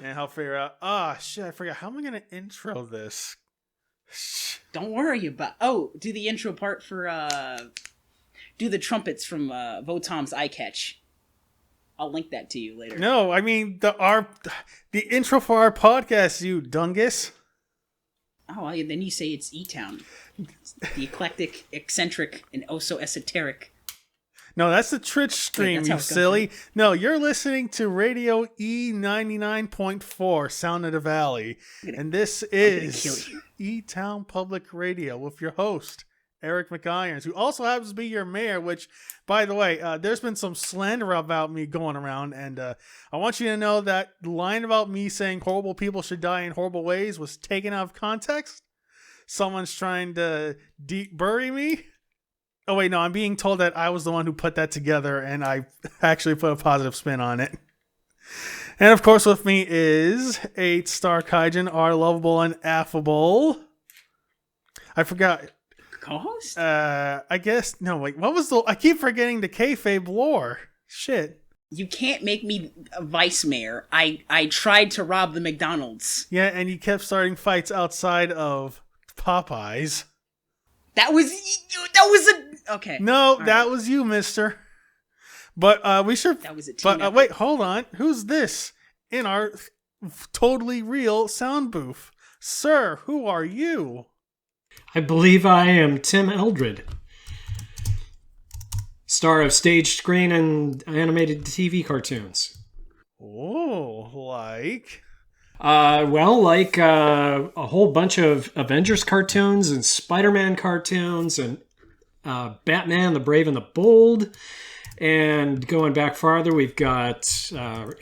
And I'll figure out, I forgot. How am I going to intro this? Don't worry about... Oh, do the intro part for, do the trumpets from Votom's Eye Catch. I'll link that to you later. No, I mean, the intro for our podcast, you dungus. Oh, well, then you say it's E-Town. The eclectic, eccentric, and oh-so esoteric. No, that's the Twitch stream, you silly. No, you're listening to Radio E99.4, Sound of the Valley. And this is E-Town Public Radio with your host, Eric McIrons, who also happens to be your mayor, which, by the way, there's been some slander about me going around, and I want you to know that the line about me saying horrible people should die in horrible ways was taken out of context. Someone's trying to deep bury me. Oh, wait, no, I'm being told that I was the one who put that together, and I actually put a positive spin on it. And, of course, with me is 8StarKaijin, our lovable and affable... I forgot... Co-host? I guess... No, wait, what was the... I keep forgetting the kayfabe lore. Shit. You can't make me a vice mayor. I tried to rob the McDonald's. Yeah, and you kept starting fights outside of Popeyes. That was a... Okay. No, that was you, mister. But we should... That was a team effort. Wait, hold on. Who's this in our totally real sound booth? Sir, who are you? I believe I am Tim Eldred, star of stage, screen, and animated TV cartoons. Oh, like... like a whole bunch of Avengers cartoons and Spider-Man cartoons and Batman, the Brave and the Bold. And going back farther, we've got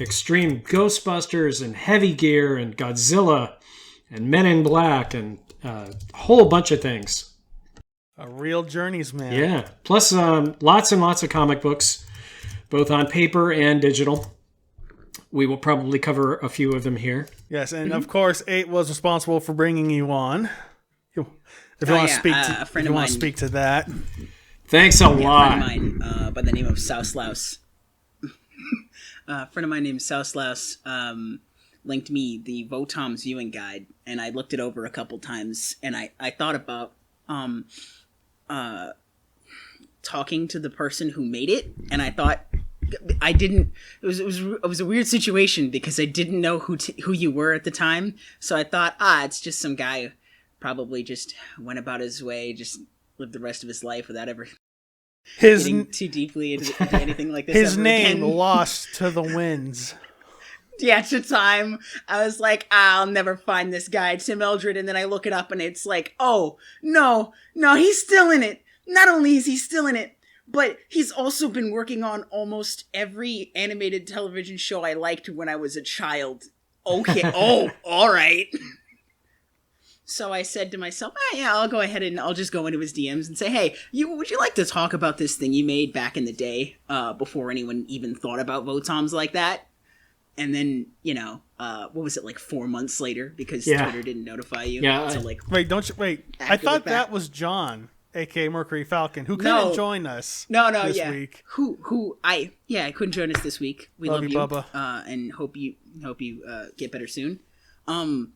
Extreme Ghostbusters and Heavy Gear and Godzilla and Men in Black and a whole bunch of things. A real journeys man. Yeah. Plus lots and lots of comic books, both on paper and digital. We will probably cover a few of them here. Yes, and of course, 8 was responsible for bringing you on. If you want to speak to that. Thanks a lot. A friend of mine by the name of South Louse. A friend of mine named South Louse linked me the Votom's viewing guide, and I looked it over a couple times, and I thought about talking to the person who made it, and I thought I didn't. It was a weird situation because I didn't know who you were at the time, so I thought it's just some guy who probably just went about his way, just lived the rest of his life without ever getting too deeply into anything like this. His name lost to the winds. Yeah, at the time, I was like, I'll never find this guy, Tim Eldred, and then I look it up, and it's like, oh, no, he's still in it. Not only is he still in it, but he's also been working on almost every animated television show I liked when I was a child. Okay, all right. So I said to myself, yeah, I'll go ahead and I'll just go into his DMs and say, hey, would you like to talk about this thing you made back in the day, before anyone even thought about Votoms like that? And then, what was it, like 4 months later? Because Twitter didn't notify you. Yeah. Wait. I thought that was John, a.k.a. Mercury Falcon, who couldn't join us this week. I couldn't join us this week. We love you, Bubba. And hope you get better soon. No,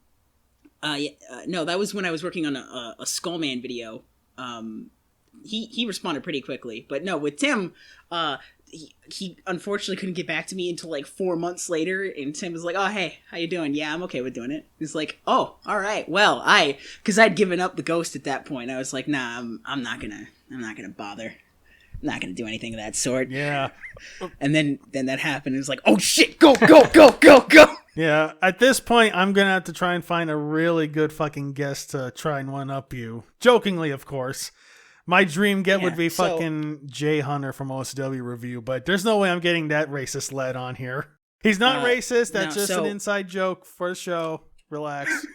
that was when I was working on a Skullman video. He responded pretty quickly, but no, with Tim, he unfortunately couldn't get back to me until like 4 months later, and Tim was like, oh, hey, how you doing? Yeah, I'm okay with doing it. He's like, oh, all right. Well, because I'd given up the ghost at that point. I was like, nah, I'm not gonna bother. I'm not gonna do anything of that sort. Yeah. And then that happened. It was like, oh shit, go. Yeah, at this point, I'm going to have to try and find a really good fucking guest to try and one-up you. Jokingly, of course. My dream would be fucking Jay Hunter from OSW Review, but there's no way I'm getting that racist led on here. He's not racist. That's just an inside joke for the show. Relax.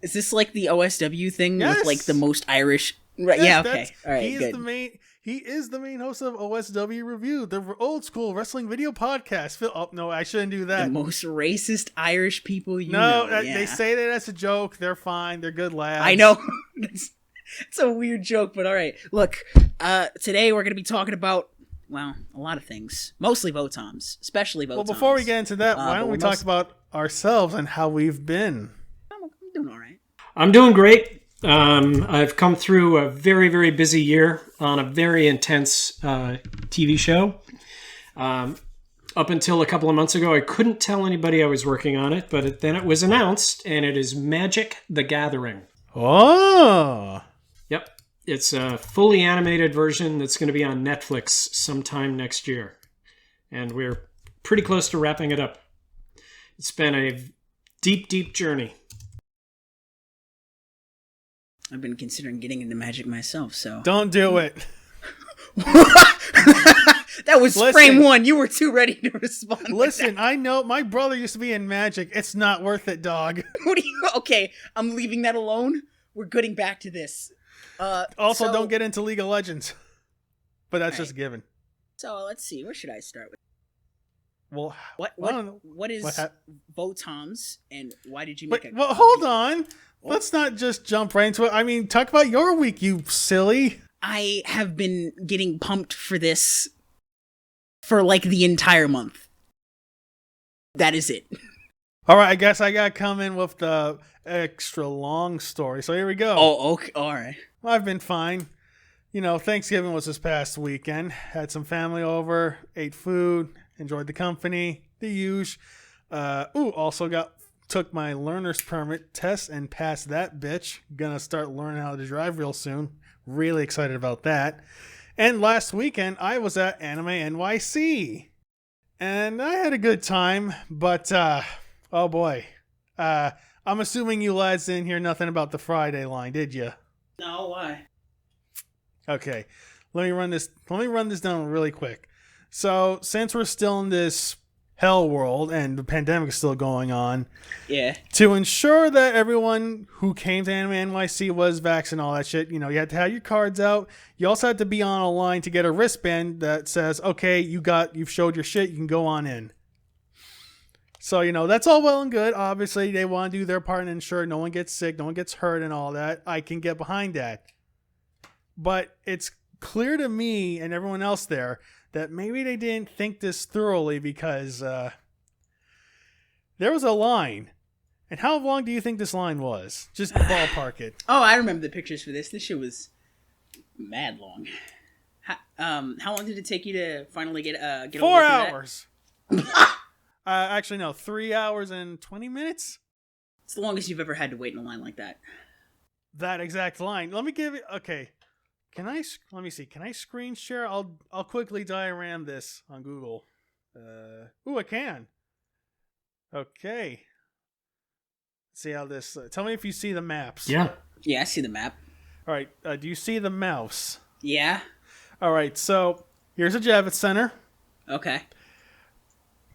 Is this like the OSW thing with like the most Irish? Right? Yes, yeah. Okay. All right. He is the main host of OSW Review, the old school wrestling video podcast. Oh, no, I shouldn't do that. The most racist Irish people you know. No, they say that as a joke. They're fine. They're good lads. I know. It's a weird joke, but all right. Look, today we're going to be talking about, well, a lot of things. Mostly Votoms, especially Votoms. Well, before we get into that, why don't we talk about ourselves and how we've been. I'm doing all right. I'm doing great. I've come through a very, very busy year on a very intense TV show. Up until a couple of months ago, I couldn't tell anybody I was working on it, but then it was announced, and it is Magic: The Gathering. Oh! Yep. It's a fully animated version that's going to be on Netflix sometime next year. And we're pretty close to wrapping it up. It's been a deep, deep journey. I've been considering getting into Magic myself, so... Don't do it. That was frame one. You were too ready to respond. Listen, I know my brother used to be in Magic. It's not worth it, dog. Okay, I'm leaving that alone. We're getting back to this. Also, don't get into League of Legends. But that's just given. So let's see. Where should I start with? Well, what is Votoms, and why did you make it? Well, hold on. Let's not just jump right into it. I mean, talk about your week, you silly. I have been getting pumped for this for like the entire month. That is it. All right, I guess I got to come in with the extra long story. So here we go. Oh, okay. All right. Well, I've been fine. You know, Thanksgiving was this past weekend. Had some family over, ate food, enjoyed the company, the huge. Also took my learner's permit test and passed that bitch. Gonna start learning how to drive real soon. Really excited about that. And last weekend, I was at Anime NYC. And I had a good time, but, oh boy. I'm assuming you lads didn't hear nothing about the Friday line, did you? No, why? Okay, let me run this down really quick. So, since we're still in this hell world and the pandemic is still going on, to ensure that everyone who came to Anime NYC was vaxxed and all that shit, you know, you had to have your cards out. You also had to be on a line to get a wristband that says, okay, you've showed your shit, you can go on in. So, you know, that's all well and good. Obviously, they want to do their part and ensure no one gets sick, no one gets hurt and all that. I can get behind that. But it's clear to me and everyone else there that maybe they didn't think this thoroughly because there was a line. And how long do you think this line was? Just ballpark it. Oh, I remember the pictures for this. This shit was mad long. How long did it take you to finally get 4 hours. Actually, no, 3 hours and 20 minutes. It's the longest you've ever had to wait in a line like that. That exact line. Let me give it. Okay. Let me see. Can I screen share? I'll quickly diagram this on Google. I can. Okay. Let's see how this. Tell me if you see the maps. Yeah. Yeah, I see the map. All right. Do you see the mouse? Yeah. All right. So here's a Javits Center. Okay.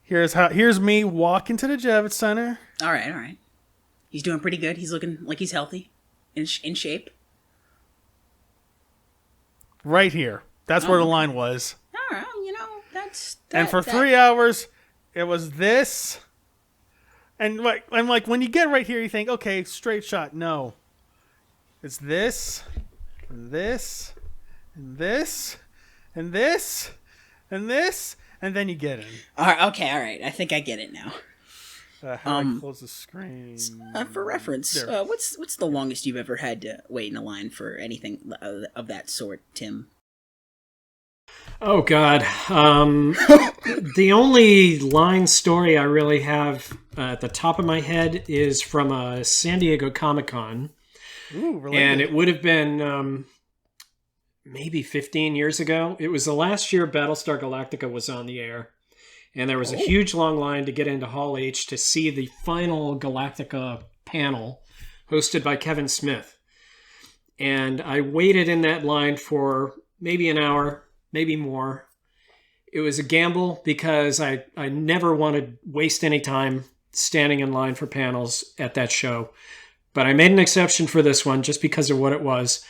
Here's me walking to the Javits Center. All right. He's doing pretty good. He's looking like he's healthy, in shape. Right here. That's where the line was. All right, you know, that's... And for 3 hours, it was this. And like when you get right here, you think, okay, straight shot. No. It's this, and this, and this, and this, and this, and then you get in. All right. I think I get it now. How do I close the screen? For reference, what's the longest you've ever had to wait in a line for anything of that sort, Tim? Oh, God. The only line story I really have at the top of my head is from a San Diego Comic-Con. Ooh, related. And it would have been maybe 15 years ago. It was the last year Battlestar Galactica was on the air. And there was a huge long line to get into Hall H to see the final Galactica panel hosted by Kevin Smith. And I waited in that line for maybe an hour, maybe more. It was a gamble because I never wanted to waste any time standing in line for panels at that show. But I made an exception for this one just because of what it was.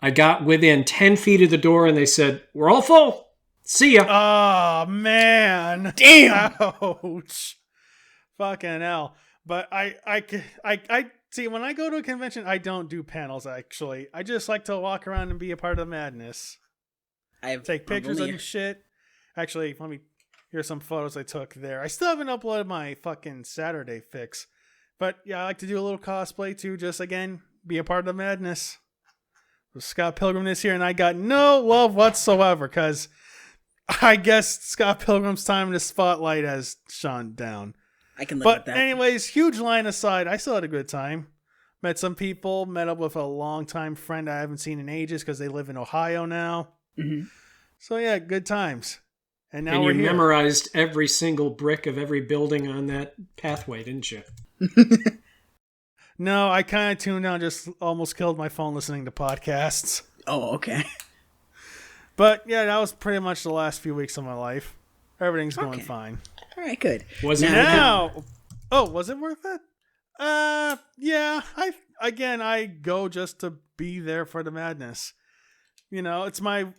I got within 10 feet of the door and they said, "We're all full. See ya." Oh, man. Damn. Ouch. Fucking hell. But I see, when I go to a convention, I don't do panels, actually. I just like to walk around and be a part of the madness. Take pictures and shit. Actually, Here's some photos I took there. I still haven't uploaded my fucking Saturday fix. But yeah, I like to do a little cosplay too, just again, be a part of the madness. Scott Pilgrim this year, and I got no love whatsoever, because I guess Scott Pilgrim's time in the spotlight has shone down. I can live with that. But anyways, huge line aside, I still had a good time. Met some people, met up with a longtime friend I haven't seen in ages because they live in Ohio now. Mm-hmm. So yeah, good times. And now you memorized every single brick of every building on that pathway, didn't you? No, I kind of tuned out, just almost killed my phone listening to podcasts. Oh, okay. But yeah, that was pretty much the last few weeks of my life. Everything's going fine. All right, good. Was it was it worth it? Yeah. I go just to be there for the madness. You know, it's me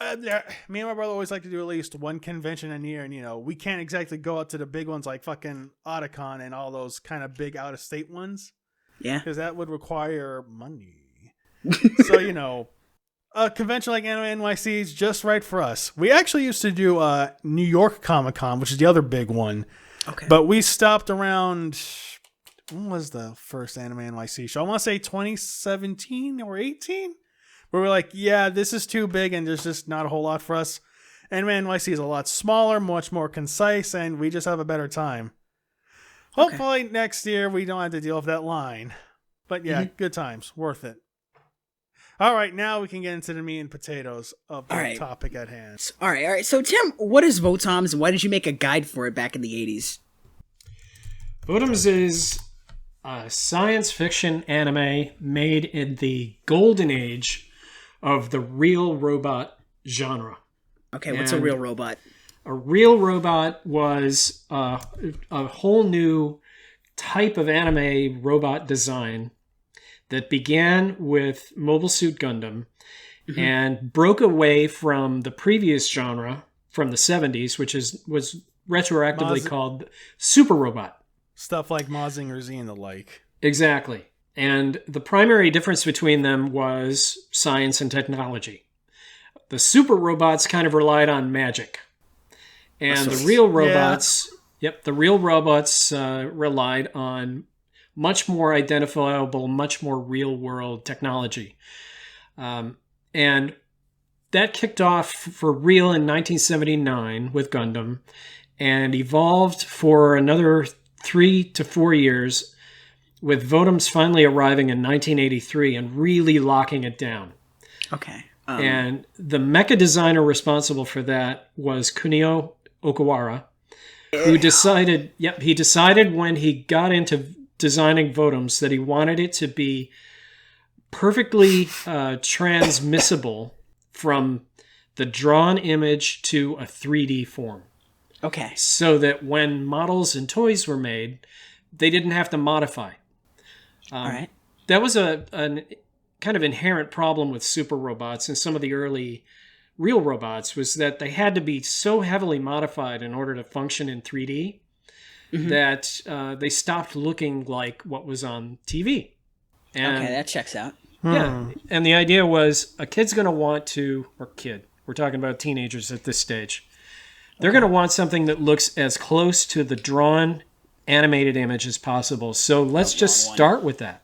and my brother always like to do at least one convention a year, and we can't exactly go out to the big ones like fucking Otakon and all those kind of big out of state ones. Yeah, because that would require money. So a convention like Anime NYC is just right for us. We actually used to do New York Comic Con, which is the other big one. Okay, but we stopped around. When was the first Anime NYC show? I want to say 2017 or 18. Where we're like, yeah, this is too big and there's just not a whole lot for us. Anime NYC is a lot smaller, much more concise, and we just have a better time. Hopefully next year we don't have to deal with that line. But yeah, good times. Worth it. All right, now we can get into the meat and potatoes of the topic at hand. All right. So Tim, what is Votoms and why did you make a guide for it back in the 80s? Votoms is a science fiction anime made in the golden age of the real robot genre. Okay, what's a real robot? A real robot was a whole new type of anime robot design that began with Mobile Suit Gundam and broke away from the previous genre from the 70s, which was retroactively called Super Robot. Stuff like Mazinger Z and the like. Exactly. And the primary difference between them was science and technology. The super robots kind of relied on magic. And the real robots, relied on much more identifiable, much more real-world technology. And that kicked off for real in 1979 with Gundam and evolved for another 3 to 4 years, with Votoms finally arriving in 1983 and really locking it down. Okay. And the mecha designer responsible for that was Kunio Okawara, who decided when he got into designing Votoms that he wanted it to be perfectly transmissible from the drawn image to a 3D form. Okay. So that when models and toys were made, they didn't have to modify. All right. That was a kind of inherent problem with super robots and some of the early real robots, was that they had to be so heavily modified in order to function in 3D that they stopped looking like what was on TV. And, okay, that checks out. Yeah, and the idea was a kid's going to want to, we're talking about teenagers at this stage, they're going to want something that looks as close to the drawn animated image as possible. So let's just start with that.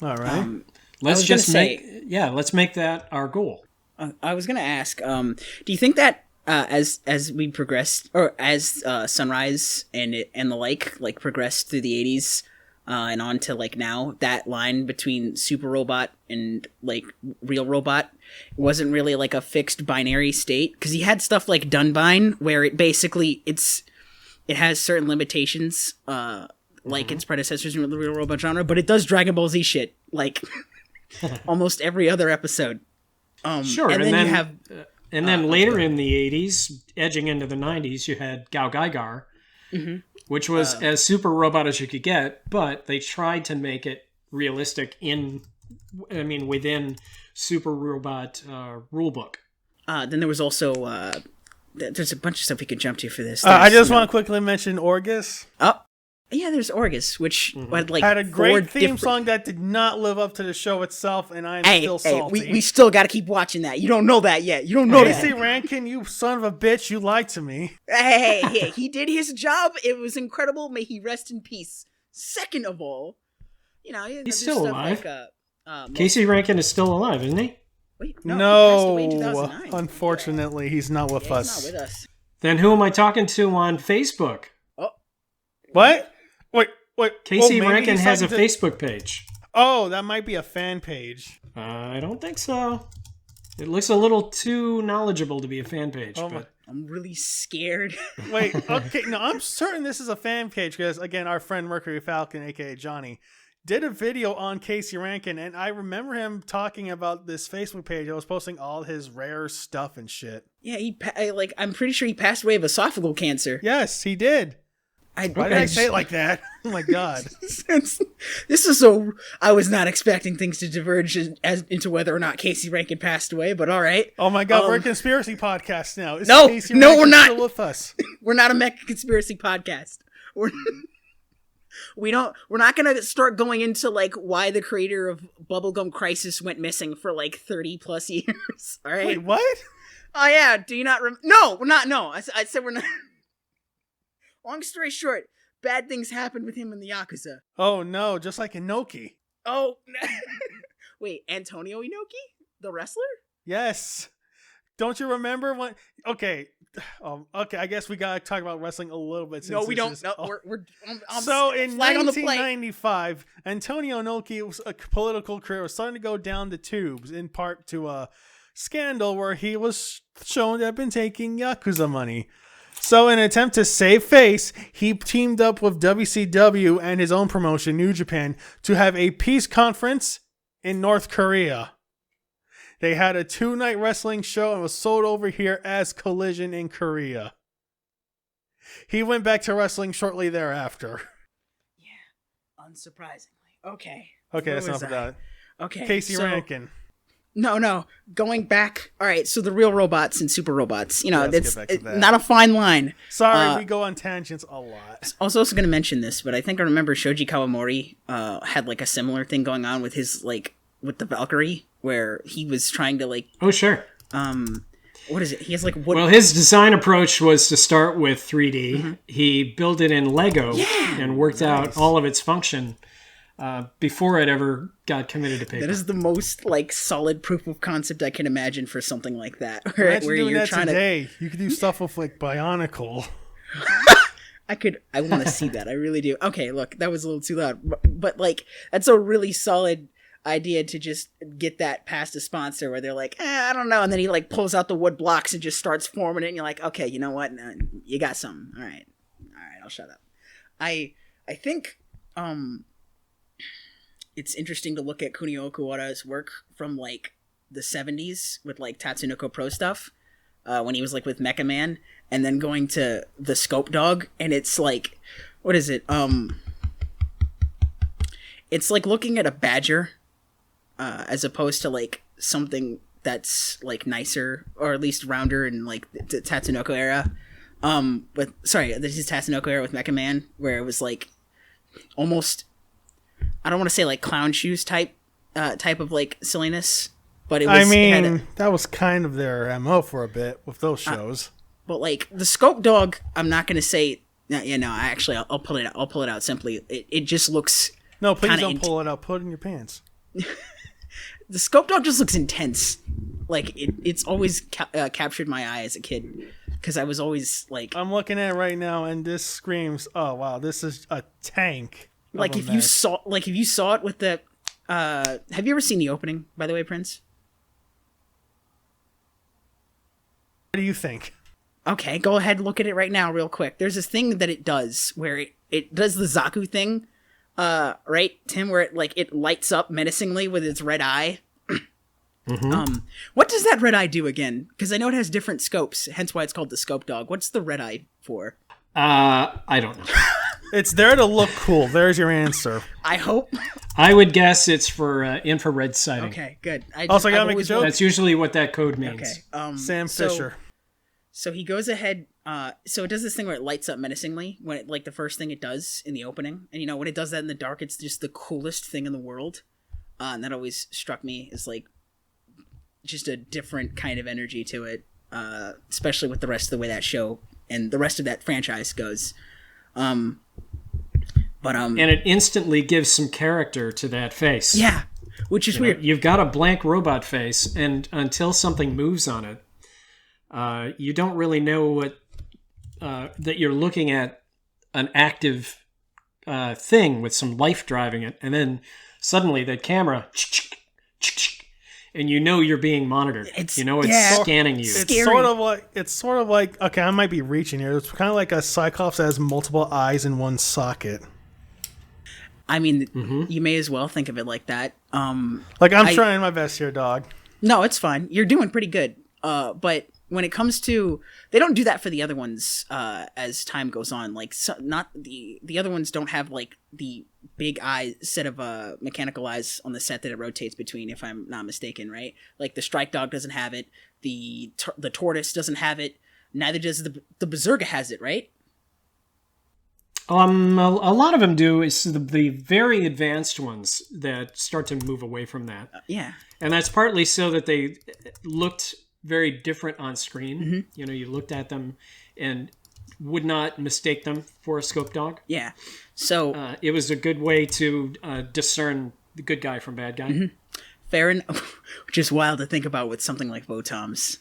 All right. Let's make that our goal. I was going to ask, do you think that as we progressed, or as Sunrise and the like progressed through the 80s and on to like now, that line between super robot and like real robot wasn't really like a fixed binary state? Because you had stuff like Dunbine where it basically it has certain limitations like its predecessors in the real robot genre, but it does Dragon Ball Z shit like almost every other episode. Sure, and then later in the 80s, edging into the 90s, you had Gao Gaigar, which was as super robot as you could get, but they tried to make it realistic within super robot rulebook. Then there was also there's a bunch of stuff we could jump to for this. I just want to quickly mention Orgus. Oh, Yeah, there's Orgus, which had like had a great theme different... song that did not live up to the show itself, and I'm still salty. We still got to keep watching that. You don't know that yet. You don't know that. Casey Rankin, you son of a bitch, you lied to me. Hey, he did his job. It was incredible. May he rest in peace. Second of all, he's still alive. Like, Casey Rankin is still alive, isn't he? Wait, no, he passed away in 2009. Unfortunately, he's not with us. He's not with us. Then who am I talking to on Facebook? Oh, what? Wait. Casey Rankin has a Facebook page. Oh, that might be a fan page. I don't think so. It looks a little too knowledgeable to be a fan page. But... I'm really scared. Wait, okay, no, I'm certain this is a fan page because, again, our friend Mercury Falcon, a.k.a. Johnny, did a video on Casey Rankin, and I remember him talking about this Facebook page. I was posting all his rare stuff and shit. Yeah, I'm pretty sure he passed away of esophageal cancer. Yes, he did. Why did I say it like that? Oh my god. This is so... I was not expecting things to diverge into whether or not Casey Rankin passed away, but all right. Oh my god, we're a conspiracy podcast now. No, Casey no, Rankin we're not. Still with us? We're not a mecha conspiracy podcast. We're not going to start going into like why the creator of Bubblegum Crisis went missing for like 30 plus years. All right. Wait, what? Oh yeah. Do you not? No, we're not. No, I said we're not. Long story short, bad things happened with him in the Yakuza. Oh no, just like Inoki. Oh, wait, Antonio Inoki, the wrestler? Yes. Don't you remember when? Okay. I guess we gotta talk about wrestling a little bit. No, we don't. So in 1995, Antonio Inoki's political career was starting to go down the tubes, in part to a scandal where he was shown to have been taking Yakuza money. So in an attempt to save face, he teamed up with WCW and his own promotion, New Japan, to have a peace conference in North Korea. They had a 2-night wrestling show and was sold over here as Collision in Korea. He went back to wrestling shortly thereafter. Yeah, unsurprisingly. Okay. That's enough of that. Okay. Casey Rankin. No. Going back. All right. So the real robots and super robots. Let's it's not a fine line. Sorry, we go on tangents a lot. I was also going to mention this, but I think I remember Shoji Kawamori had like a similar thing going on with his with the Valkyrie, where he was trying to like. Oh sure. What is it? He has like wood. Well, his design approach was to start with 3D. Mm-hmm. He built it in Lego and worked out all of its function. Before it ever got committed to paper. That is the most solid proof of concept I can imagine for something like that. Imagine where doing you're that trying today. You could do stuff with Bionicle. I want to see that. I really do. Okay, look, that was a little too loud, but that's a really solid idea to just get that past a sponsor where they're like, I don't know, and then he pulls out the wood blocks and just starts forming it, and you're like, okay, you know what? No, you got something. All right, I'll shut up. I think it's interesting to look at Kunio Okuwara's work from the 70s with Tatsunoko Pro stuff when he was with Mecha Man, and then going to the Scope Dog, and it's what is it? It's looking at a badger as opposed to something that's nicer or at least rounder in the Tatsunoko era. This is Tatsunoko era with Mecha Man, where it was almost, I don't want to say clown shoes type of silliness, but it was. That was kind of their MO for a bit with those shows. But the Scope Dog, I'm not going to say. Actually, I'll pull it out. I'll pull it out simply. It just looks. No, please don't pull it out. Put it in your pants. The Scope Dog just looks intense. It's always captured my eye as a kid because I was always I'm looking at it right now, and this screams, "Oh wow, this is a tank." If you saw it with the have you ever seen the opening, by the way, Prince? What do you think? Okay, go ahead and look at it right now real quick. There's this thing that it does where it does the Zaku thing, right, Tim, where it lights up menacingly with its red eye. Mm-hmm. What does that red eye do again? Because I know it has different scopes, hence why it's called the Scope Dog. What's the red eye for? I don't know. It's there to look cool. There's your answer. I hope. I would guess it's for infrared sighting. Okay, good. I gotta make a joke. That's usually what that code means. Okay. Sam Fisher. So he goes ahead So it does this thing where it lights up menacingly when it, like, the first thing it does in the opening. And, you know, when it does that in the dark, it's just the coolest thing in the world. And that always struck me as, like, just a different kind of energy to it, especially with the rest of the way that show and the rest of that franchise goes. And it instantly gives some character to that face. Yeah, which is weird. You've got a blank robot face, and until something moves on it, you don't really know what that you're looking at an active thing with some life driving it, and then suddenly the camera, and you know you're being monitored. It's scanning you. It's sort of like okay, I might be reaching here. It's kind of like a Cyclops that has multiple eyes in one socket. I mean, you may as well think of it like that. Like I'm trying my best here, dog. No, it's fine. You're doing pretty good. But when it comes to, they don't do that for the other ones as time goes on. Like, not the other ones don't have like the big eye set of mechanical eyes on the set that it rotates between, if I'm not mistaken, right? Like the Strike Dog doesn't have it. The Tortoise doesn't have it. Neither does the Berserker has it, right? A lot of them do. It's the very advanced ones that start to move away from that. Yeah. And that's partly so that they looked very different on screen. Mm-hmm. You know, you looked at them and would not mistake them for a scope dog. Yeah. So it was a good way to discern the good guy from bad guy. Mm-hmm. Fair enough. Which is wild to think about with something like Votoms.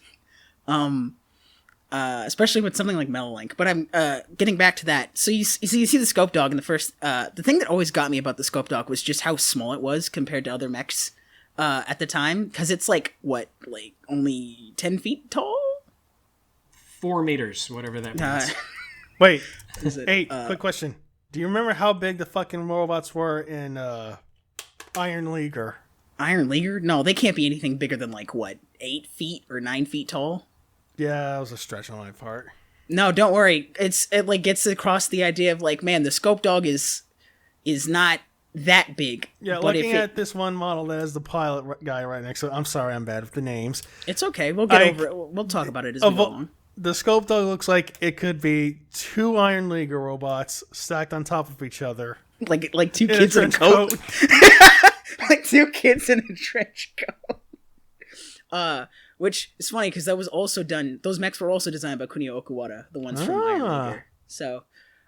Especially with something like Melolink. But I'm getting back to that. So you see the scope dog in the first... the thing that always got me about the scope dog was just how small it was compared to other mechs at the time. Because it's like, what? Like only 10 feet tall? 4 meters, whatever that means. Wait. Hey, quick question. Do you remember how big the fucking robots were in Iron Leaguer? Iron Leaguer? No, they can't be anything bigger than like, what? 8 feet or 9 feet tall? Yeah, that was a stretch on my part. No, don't worry. It like gets across the idea of like, man, the scope dog is not that big. Yeah, but looking at this one model that has the pilot guy right next to it. I'm sorry, I'm bad with the names. It's okay. We'll get over it. We'll talk about it as we go along. The scope dog looks like it could be 2 Iron Leaguer robots stacked on top of each other. Like 2 kids in a coat. Like 2 kids in a trench coat. Which is funny because that was also done. Those mechs were also designed by Kunio Okuwata, the ones from Iron Leaguer. So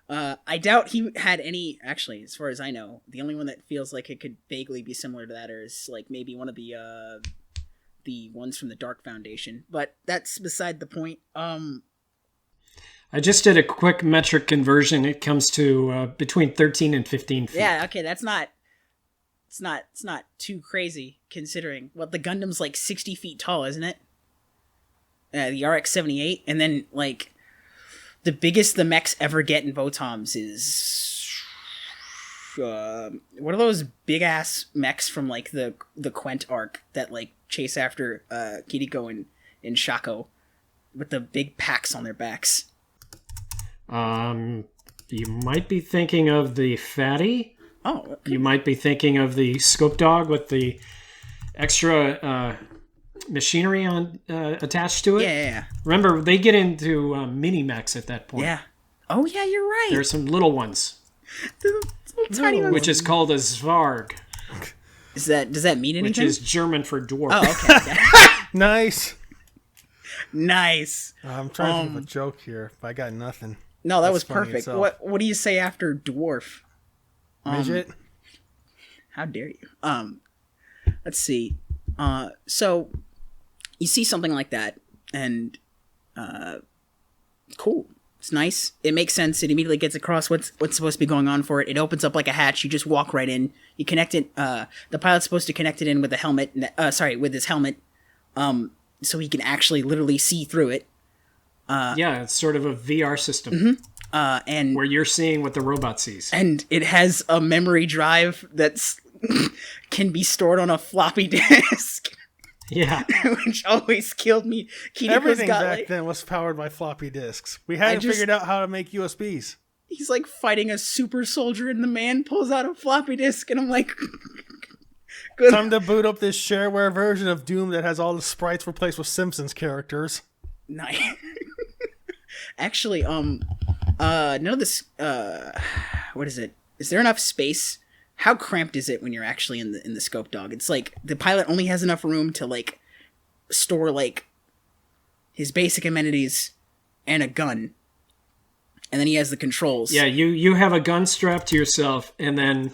I doubt he had any. Actually, as far as I know, the only one that feels like it could vaguely be similar to that is like maybe one of the ones from the Dark Foundation. But that's beside the point. I just did a quick metric conversion. It comes to between 13 and 15 feet. Yeah. Okay, that's not. It's not too crazy considering. Well, the Gundam's like 60 feet tall, isn't it? The RX-78, and then like the biggest the mechs ever get in Votoms is what are those big ass mechs from like the Quent arc that like chase after Kiriko and Shako with the big packs on their backs? You might be thinking of the Fatty. Oh, okay. You might be thinking of the scope dog with the extra machinery on attached to it. Yeah. Remember, they get into mini mechs at that point. Yeah. Oh, yeah, you're right. There's some little ones. The little tiny ones. Which is called a Zvarg. Does that mean anything? Which is German for dwarf. Oh, okay. Nice. I'm trying to think of a joke here, but I got nothing. No, that was perfect. What do you say after dwarf? Midget? How dare you? Let's see. So you see something like that, and cool. It's nice. It makes sense. It immediately gets across what's supposed to be going on for it. It opens up like a hatch. You just walk right in. You connect it. The pilot's supposed to connect it in with the helmet. With his helmet, so he can actually literally see through it. Yeah, it's sort of a VR system. Mm-hmm. And where you're seeing what the robot sees. And it has a memory drive that's can be stored on a floppy disk. Yeah. Which always killed me. Everything back then was powered by floppy disks. We hadn't figured out how to make USBs. He's like fighting a super soldier and the man pulls out a floppy disk and I'm like... Time to boot up this shareware version of Doom that has all the sprites replaced with Simpsons characters. Nice. Actually, no, this, what is it? Is there enough space? How cramped is it when you're actually in the scope dog? It's like the pilot only has enough room to like store like his basic amenities and a gun, and then he has the controls. Yeah, you have a gun strapped to yourself, and then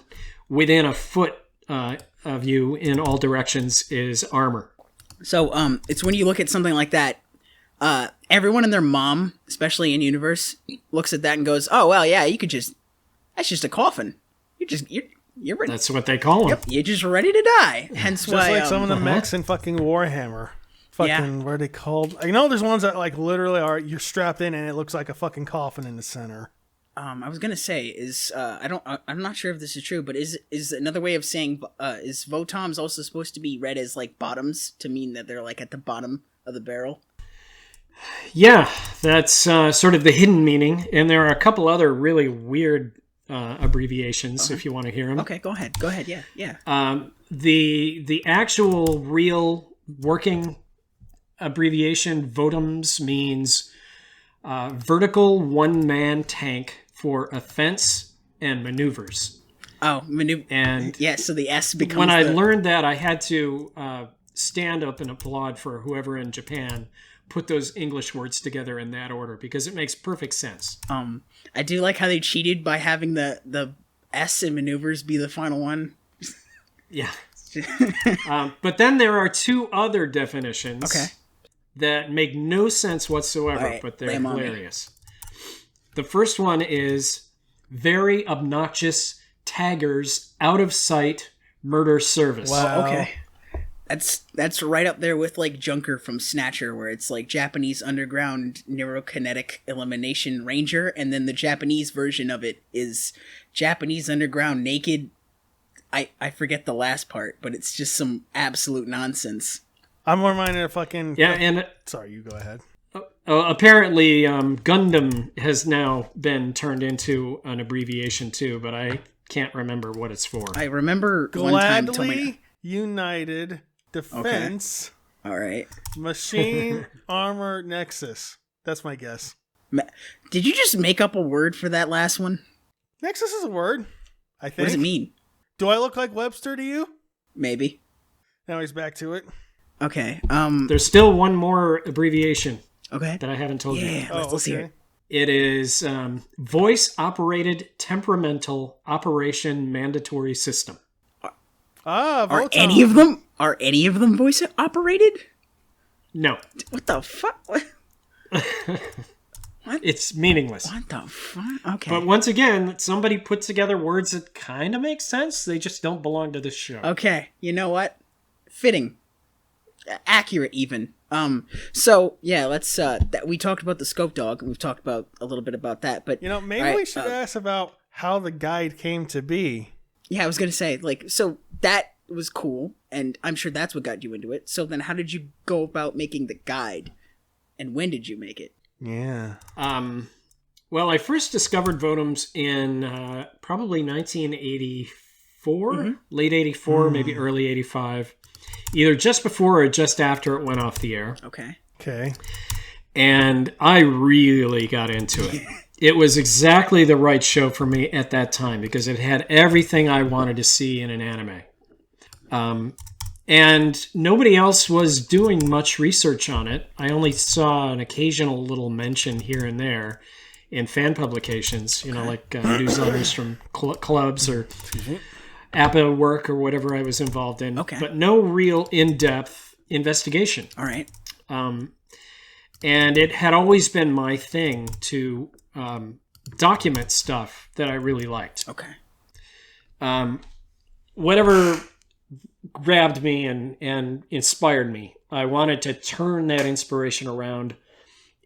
within a foot of you in all directions is armor. So it's when you look at something like that, everyone and their mom, especially in universe, looks at that and goes, "Oh well, yeah, that's just a coffin. You're ready." That's what they call them. Yep, you're just ready to die. Hence Just why like some of the mechs in fucking Warhammer. Fucking, what are they called? I know there's ones that like literally are, you're strapped in and it looks like a fucking coffin in the center. I was gonna say I'm not sure if this is true, but is another way of saying is Votoms also supposed to be read as like bottoms to mean that they're like at the bottom of the barrel? Yeah, that's sort of the hidden meaning, and there are a couple other really weird abbreviations if you want to hear them. Okay, go ahead. Yeah. The actual real working abbreviation Votoms means vertical one-man tank for offense and maneuvers. Oh, And yeah, so the S becomes when I learned that, I had to stand up and applaud for whoever in Japan put those English words together in that order, because it makes perfect sense. I do like how they cheated by having the S in maneuvers be the final one. Yeah. But then there are two other definitions that make no sense whatsoever, right, but they're hilarious. The first one is very obnoxious taggers out of sight murder service. Wow. Okay. That's right up there with like Junker from Snatcher, where it's like Japanese underground neurokinetic elimination ranger, and then the Japanese version of it is Japanese underground naked. I forget the last part, but it's just some absolute nonsense. I'm reminded of fucking... Yeah, and... Sorry, you go ahead. Apparently, Gundam has now been turned into an abbreviation too, but I can't remember what it's for. I remember Gladly United Defense. Okay. All right. Machine Armor Nexus. That's my guess. Did you just make up a word for that last one? Nexus is a word, I think. What does it mean? Do I look like Webster to you? Maybe. Now he's back to it. Okay. There's still one more abbreviation. Okay. That I haven't told you. Yeah, let's hear it. It is Voice-Operated Temperamental Operation Mandatory System. Are any of them voice operated? No. What the fuck? What? It's meaningless. What the fuck? Okay. But once again, somebody put together words that kind of make sense. They just don't belong to this show. Okay. You know what? Fitting. Accurate, even. So yeah, let's. We talked about the scope dog, and we've talked about a little bit about that. But maybe we should ask about how the guide came to be. Yeah, I was gonna say, so that was cool, and I'm sure that's what got you into it. So then, how did you go about making the guide, and when did you make it? Yeah. Well, I first discovered Votoms in probably 1984, late 84, maybe early 85. Either just before or just after it went off the air. Okay. And I really got into it. It was exactly the right show for me at that time because it had everything I wanted to see in an anime. And nobody else was doing much research on it. I only saw an occasional little mention here and there in fan publications, like newsletters from clubs or APA work or whatever I was involved in. Okay. But no real in-depth investigation. All right. And it had always been my thing to document stuff that I really liked. Okay. Whatever grabbed me and inspired me, I wanted to turn that inspiration around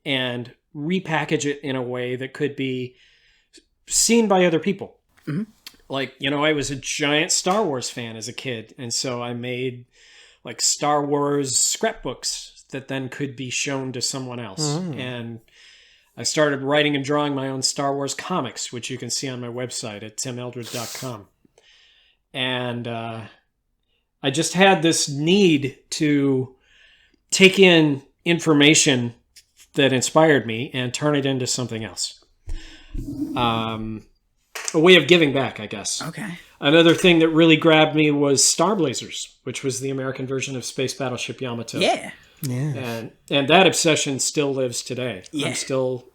and repackage it in a way that could be seen by other people. Mm-hmm. Like, I was a giant Star Wars fan as a kid, and so I made like Star Wars scrapbooks that then could be shown to someone else. And I started writing and drawing my own Star Wars comics, which you can see on my website at timeldred.com. And I just had this need to take in information that inspired me and turn it into something else. A way of giving back, I guess. Okay. Another thing that really grabbed me was Star Blazers, which was the American version of Space Battleship Yamato. Yeah. Yeah. And that obsession still lives today. Yeah. I'm still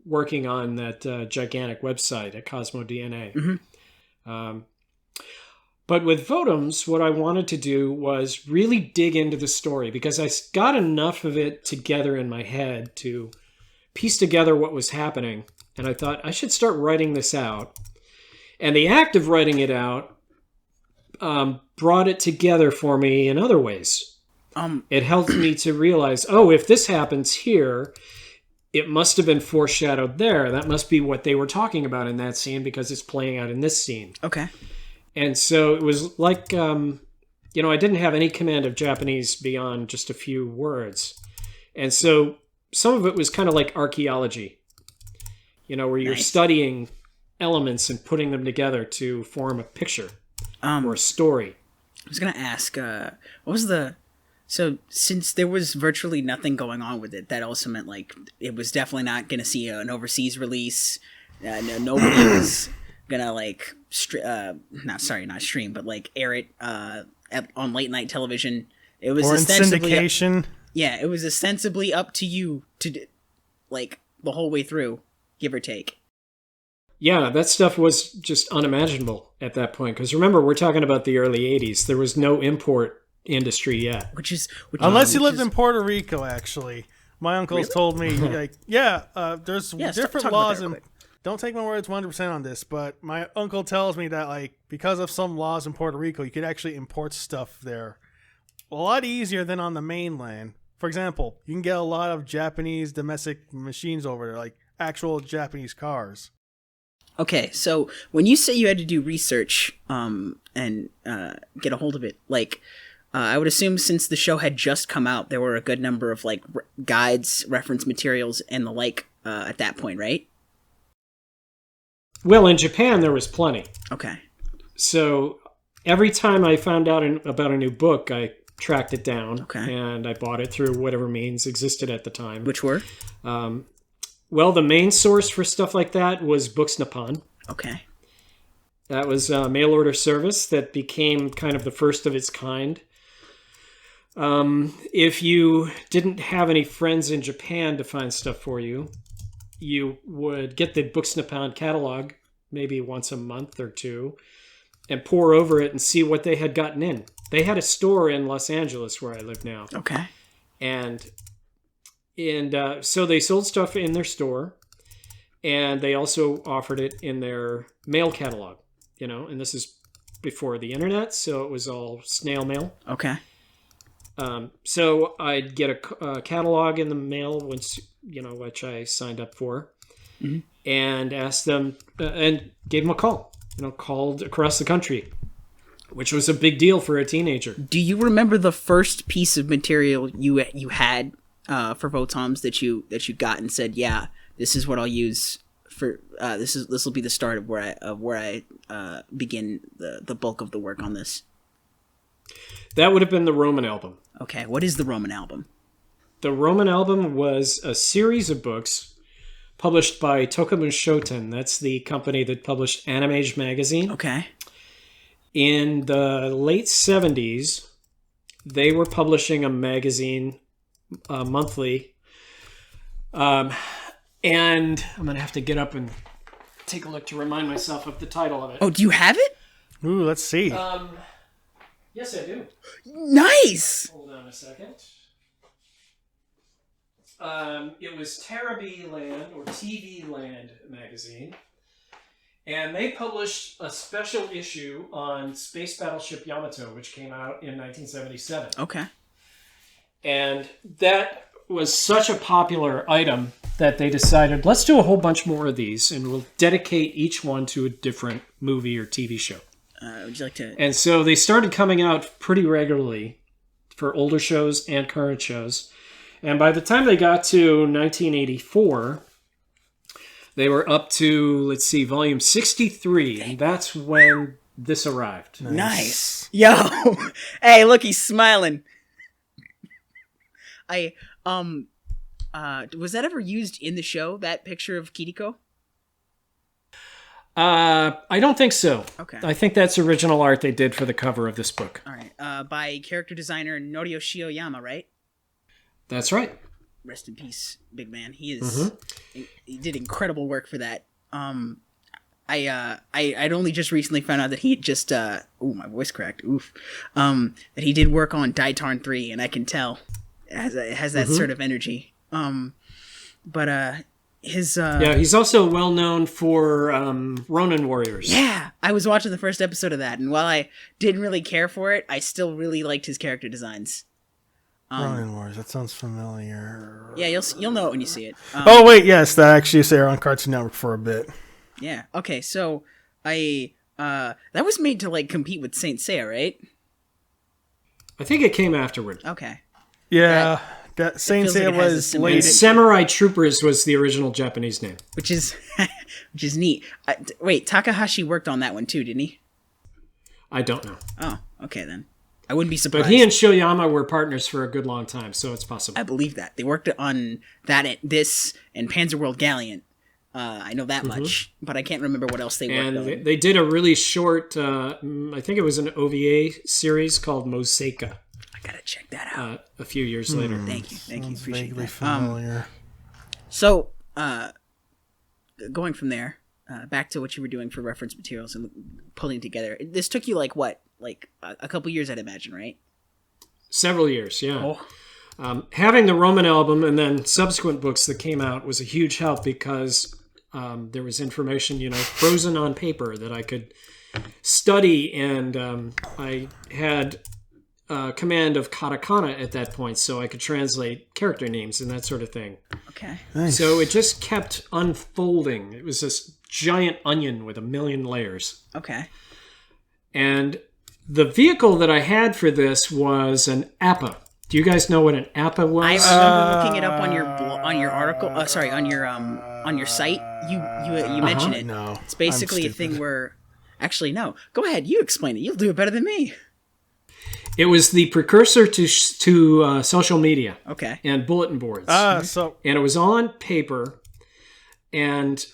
working on that gigantic website at Cosmo DNA. Mm-hmm. But with Votoms, what I wanted to do was really dig into the story because I got enough of it together in my head to piece together what was happening. And I thought I should start writing this out. And the act of writing it out brought it together for me in other ways. It helped me to realize, if this happens here, it must have been foreshadowed there. That must be what they were talking about in that scene because it's playing out in this scene. Okay. And so it was like, I didn't have any command of Japanese beyond just a few words. And so some of it was kind of like archaeology, where you're studying elements and putting them together to form a picture or a story. I was going to ask, what was so since there was virtually nothing going on with it, that also meant like it was definitely not going to see an overseas release. Nobody was gonna like not stream, but like air it on late night television. It was or in syndication. It was ostensibly up to you to like the whole way through, give or take. Yeah, that stuff was just unimaginable at that point. Because remember, we're talking about the early 80s. There was no import industry yet. Unless you lived in Puerto Rico, actually. My uncles told me, there's different laws. And don't take my words 100% on this, but my uncle tells me that, like, because of some laws in Puerto Rico, you could actually import stuff there a lot easier than on the mainland. For example, you can get a lot of Japanese domestic machines over there, like actual Japanese cars. Okay, so when you say you had to do research and get a hold of it, like, I would assume since the show had just come out, there were a good number of like guides, reference materials, and the like at that point, right? Well, in Japan, there was plenty. Okay. So every time I found out about a new book, I tracked it down. Okay. And I bought it through whatever means existed at the time. Which were? Well, the main source for stuff like that was Books Nippon. Okay. That was a mail order service that became kind of the first of its kind. If you didn't have any friends in Japan to find stuff for you, you would get the Books Nippon catalog maybe once a month or two and pore over it and see what they had gotten in. They had a store in Los Angeles where I live now. Okay. And so they sold stuff in their store, and they also offered it in their mail catalog, and this is before the internet, so it was all snail mail. Okay. So I'd get a catalog in the mail, which I signed up for, mm-hmm. and asked them, and gave them a call, called across the country, which was a big deal for a teenager. Do you remember the first piece of material you had for Votoms that you got and said, yeah, this is what I'll use for this will be the start of where I begin the bulk of the work on this? That would have been the Roman album. Okay, what is the Roman album? The Roman album was a series of books published by Tokumu Shoten. That's the company that published Animage magazine. Okay. In the late 70s, they were publishing a magazine monthly. And I'm going to have to get up and take a look to remind myself of the title of it. Oh, do you have it? Ooh, let's see. Yes, I do. Nice! Hold on a second. It was Teraby Land or TV Land magazine. And they published a special issue on Space Battleship Yamato, which came out in 1977. Okay. And that was such a popular item that they decided, let's do a whole bunch more of these, and we'll dedicate each one to a different movie or TV show. Would you like to... And so they started coming out pretty regularly for older shows and current shows. And by the time they got to 1984... they were up to, volume 63, and that's when this arrived. Nice. Yo! Hey, look, he's smiling. was that ever used in the show? That picture of Kiriko? I don't think so. Okay. I think that's original art they did for the cover of this book. All right. By character designer Norio Shioyama, right? That's right. Rest in peace, big man. He is. He did incredible work for that. I'd only just recently found out that he just my voice cracked. Oof. That he did work on Daitarn 3, and I can tell it has that sort of energy. But his he's also well known for Ronan Warriors. Yeah, I was watching the first episode of that, and while I didn't really care for it, I still really liked his character designs. Ronan Warriors, that sounds familiar. Yeah, you'll know it when you see it. Oh wait, yes, that actually used to air on Cartoon Network for a bit. Yeah. Okay. So that was made to like compete with Saint Seiya, right? I think it came afterward. Okay. Yeah, that Saint Seiya was late. And Samurai Troopers was the original Japanese name, which is neat. Wait, Takahashi worked on that one too, didn't he? I don't know. Oh, okay then. I wouldn't be surprised. But he and Shoyama were partners for a good long time, so it's possible. I believe that. They worked on that, this, and Panzerworld Gallant. I know that much, but I can't remember what else they worked on. And they did a really short, I think it was an OVA series called Moseika. I gotta check that out. A few years later. Thank you. Appreciate vaguely that. familiar. So, going from there, back to what you were doing for reference materials and pulling together. This took you like what? Like a couple years, I'd imagine, right? Several years, yeah. Oh. Having the Roman album and then subsequent books that came out was a huge help because there was information, frozen on paper that I could study, and I had command of katakana at that point, so I could translate character names and that sort of thing. Okay. Nice. So it just kept unfolding. It was this giant onion with a million layers. Okay. And the vehicle that I had for this was an APA. Do you guys know what an APA was? I remember looking it up on your article. On your site. You mentioned it. No, it's basically a thing where. Actually, no. Go ahead. You explain it. You'll do it better than me. It was the precursor to social media. Okay. And bulletin boards. And it was on paper, and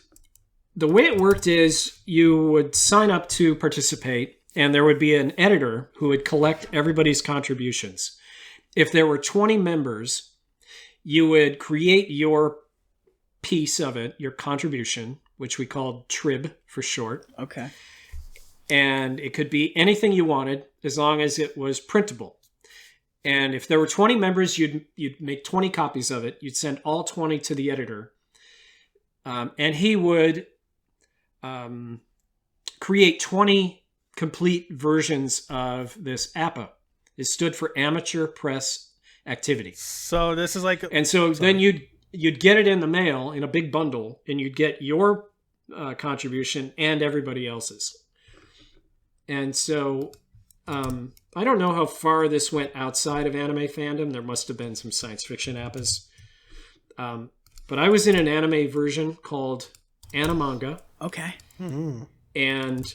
the way it worked is you would sign up to participate, and there would be an editor who would collect everybody's contributions. If there were 20 members, you would create your piece of it, your contribution, which we called trib for short. Okay. And it could be anything you wanted as long as it was printable. And if there were 20 members, you'd make 20 copies of it. You'd send all 20 to the editor. And he would create 20 complete versions of this APA. It stood for Amateur Press Activity. So this is like... And so then you'd get it in the mail in a big bundle, and you'd get your contribution and everybody else's. And so I don't know how far this went outside of anime fandom. There must have been some science fiction APAs. But I was in an anime version called Animanga. Okay. Mm-hmm. And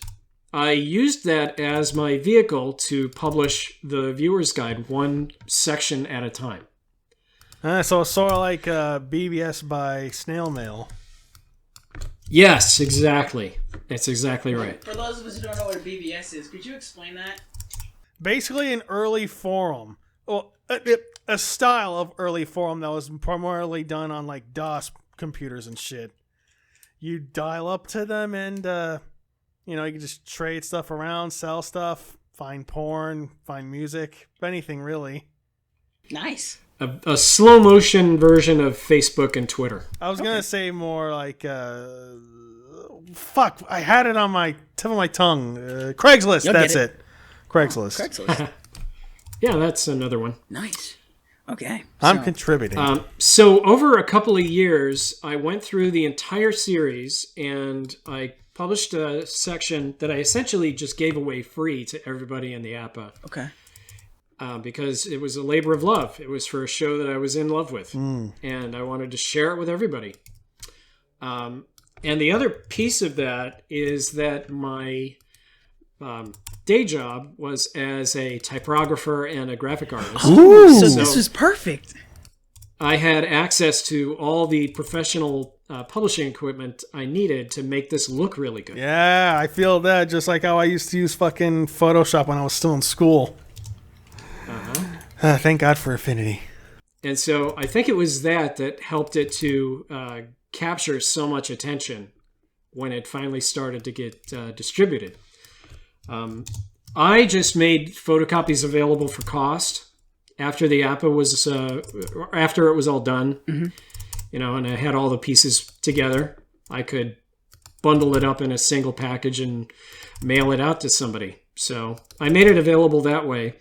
I used that as my vehicle to publish the viewer's guide one section at a time. So it's sort of like BBS by snail mail. Yes, exactly. That's exactly right. For those of us who don't know what a BBS is, could you explain that? Basically an early forum. Well, a style of early forum that was primarily done on like DOS computers and shit. You dial up to them and, you can just trade stuff around, sell stuff, find porn, find music, anything really. Nice. A slow motion version of Facebook and Twitter. I was going to say more like, fuck, I had it on my tip of my tongue. Craigslist, that's it. Craigslist. Yeah, that's another one. Nice. Okay. I'm contributing. So over a couple of years, I went through the entire series, and I published a section that I essentially just gave away free to everybody in the APA. Okay. Because it was a labor of love. It was for a show that I was in love with. And I wanted to share it with everybody. And the other piece of that is that my day job was as a typographer and a graphic artist. Ooh, so this was perfect. I had access to all the professional publishing equipment I needed to make this look really good. Yeah, I feel that, just like how I used to use fucking Photoshop when I was still in school. Thank God for Affinity. And so I think it was that helped it to capture so much attention when it finally started to get distributed. I just made photocopies available for cost after the APA was after it was all done. Mm-hmm. You know, and I had all the pieces together. I could bundle it up in a single package and mail it out to somebody. So I made it available that way.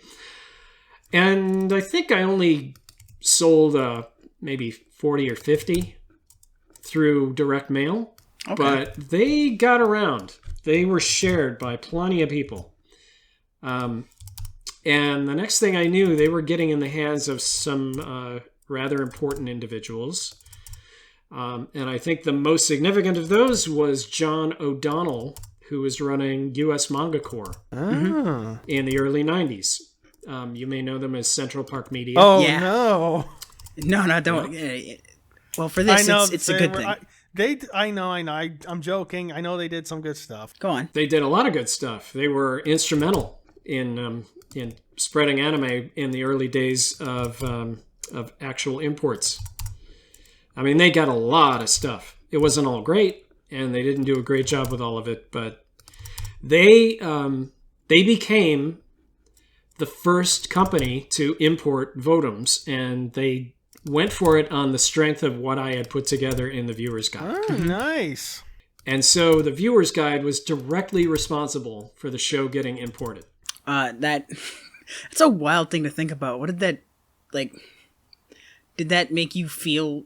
And I think I only sold maybe 40 or 50 through direct mail. Okay. But they got around. They were shared by plenty of people. And the next thing I knew, they were getting in the hands of some rather important individuals. And I think the most significant of those was John O'Donnell, who was running U.S. Manga Corps in the early 90s. You may know them as Central Park Media. Oh, yeah. No, don't. Well, for this, it's a good thing. I know. I'm joking. I know they did some good stuff. Go on. They did a lot of good stuff. They were instrumental in spreading anime in the early days of actual imports. I mean, they got a lot of stuff. It wasn't all great, and they didn't do a great job with all of it, but they became the first company to import Vodums, and they went for it on the strength of what I had put together in the Viewer's Guide. Oh, nice. And so the Viewer's Guide was directly responsible for the show getting imported. That's a wild thing to think about. What did that, did that make you feel,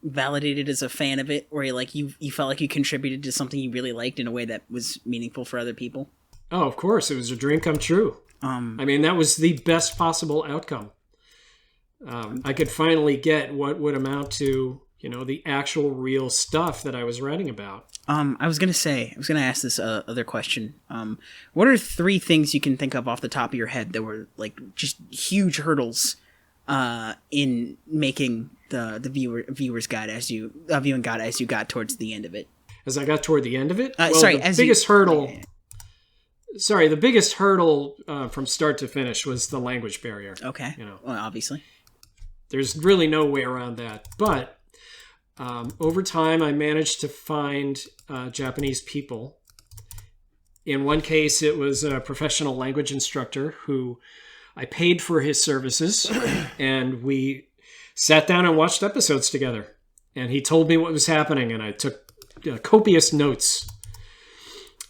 validated as a fan of it? Or, you felt like you contributed to something you really liked in a way that was meaningful for other people? Oh, of course. It was a dream come true. I mean, that was the best possible outcome. I could finally get what would amount to, the actual real stuff that I was writing about. I was going to ask this other question. What are 3 things you can think of off the top of your head that were just huge hurdles in making the viewer's guide viewing guide as you got towards the end of it? As I got toward the end of it? The biggest hurdle from start to finish was the language barrier. Okay. Well, obviously. There's really no way around that. But over time, I managed to find Japanese people. In one case, it was a professional language instructor who I paid for his services, and we sat down and watched episodes together. And he told me what was happening, and I took copious notes.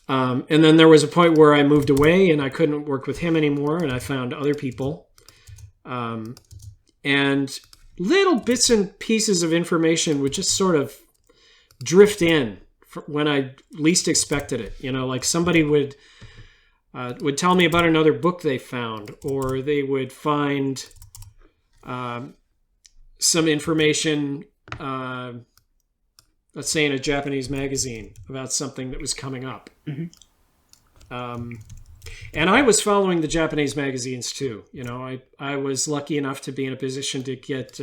And then there was a point where I moved away, and I couldn't work with him anymore, and I found other people. And little bits and pieces of information would just sort of drift in when I least expected it. Somebody would tell me about another book they found, or they would find some information, let's say in a Japanese magazine, about something that was coming up. Mm-hmm. And I was following the Japanese magazines too. I was lucky enough to be in a position to get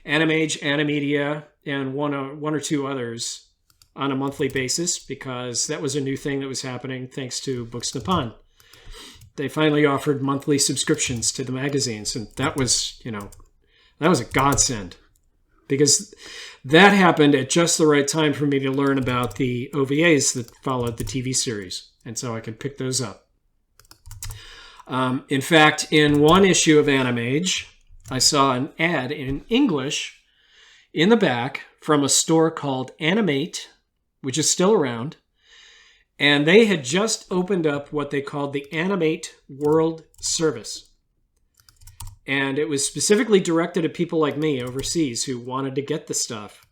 Animage, Animedia, and one or two others on a monthly basis, because that was a new thing that was happening thanks to Books Nippon. They finally offered monthly subscriptions to the magazines, and that was a godsend, because that happened at just the right time for me to learn about the OVAs that followed the TV series, and so I could pick those up. In fact, in one issue of Animage, I saw an ad in English in the back from a store called Animate, which is still around, and they had just opened up what they called the Animate World Service. And it was specifically directed at people like me overseas who wanted to get the stuff.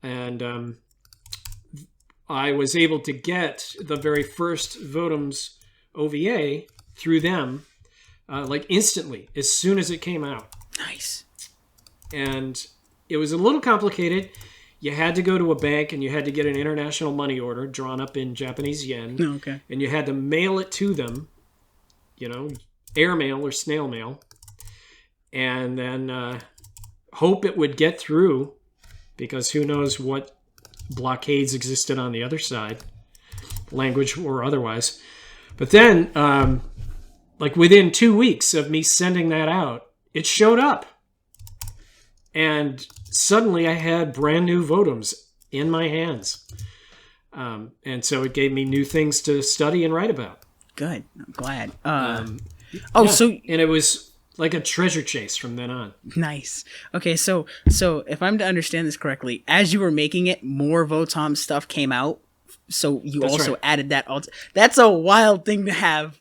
And I was able to get the very first Vodum's OVA through them, instantly, as soon as it came out. Nice. And it was a little complicated. You had to go to a bank, and you had to get an international money order drawn up in Japanese yen. Oh, okay. And you had to mail it to them, airmail or snail mail. And then hope it would get through, because who knows what blockades existed on the other side, language or otherwise. But then, like within 2 weeks of me sending that out, it showed up. And suddenly I had brand new votems in my hands. And so it gave me new things to study and write about. Good. I'm glad. And it was like a treasure chase from then on. Nice. Okay, so if I'm to understand this correctly, as you were making it, more Votom stuff came out. So you added that. That's a wild thing to have.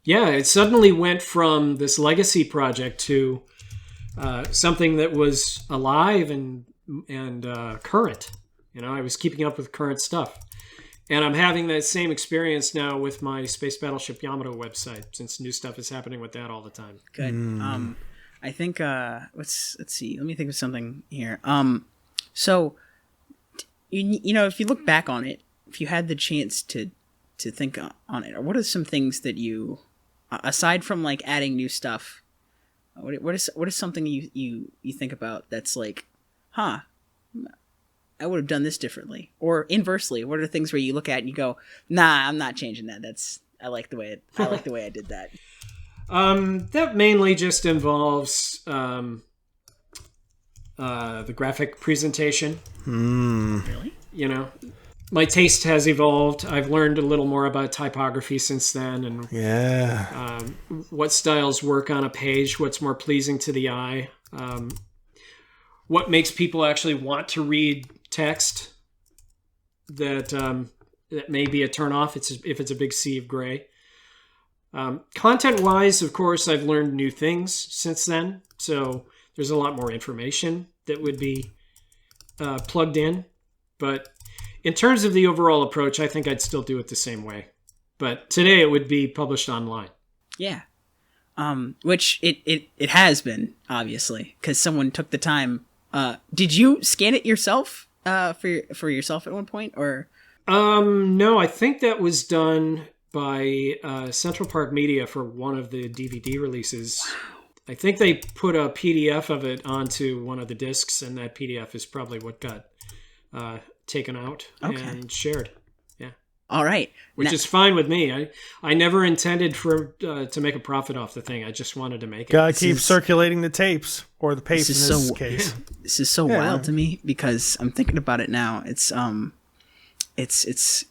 Yeah, it suddenly went from this legacy project to something that was alive and current. I was keeping up with current stuff. And I'm having that same experience now with my Space Battleship Yamato website, since new stuff is happening with that all the time. Good. I think let's see. Let me think of something here. So if you look back on it, if you had the chance to think on it, or what are some things that you, aside from like adding new stuff, what is something you think about that's like, I would have done this differently? Or inversely, what are the things where you look at and you go, nah, I'm not changing that. I like the way I did that. That mainly just involves the graphic presentation. Really? My taste has evolved. I've learned a little more about typography since then, and what styles work on a page, what's more pleasing to the eye, what makes people actually want to read text that may be a turnoff if it's a big sea of gray. Content-wise, of course, I've learned new things since then, so there's a lot more information that would be plugged in. But in terms of the overall approach, I think I'd still do it the same way. But today it would be published online. Yeah. Which it has been, obviously, because someone took the time. Did you scan it yourself for yourself at one point, or? No, I think that was done by Central Park Media for one of the DVD releases. Wow. I think they put a PDF of it onto one of the discs, and that PDF is probably what got taken out and shared. Yeah. All right. Which is fine with me. I never intended to make a profit off the thing. I just wanted to make it. Gotta keep circulating the tapes, or the papes in this case. This is so wild to me, because I'm thinking about it now. It's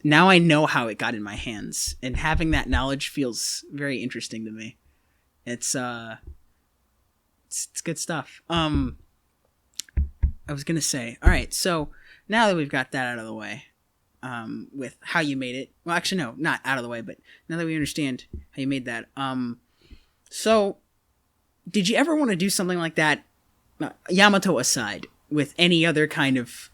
now I know how it got in my hands, and having that knowledge feels very interesting to me. It's good stuff. I was gonna say, all right, so now that we've got that out of the way, with how you made it. Well, actually, no, not out of the way, but now that we understand how you made that. So did you ever want to do something like that, Yamato aside, with any other kind of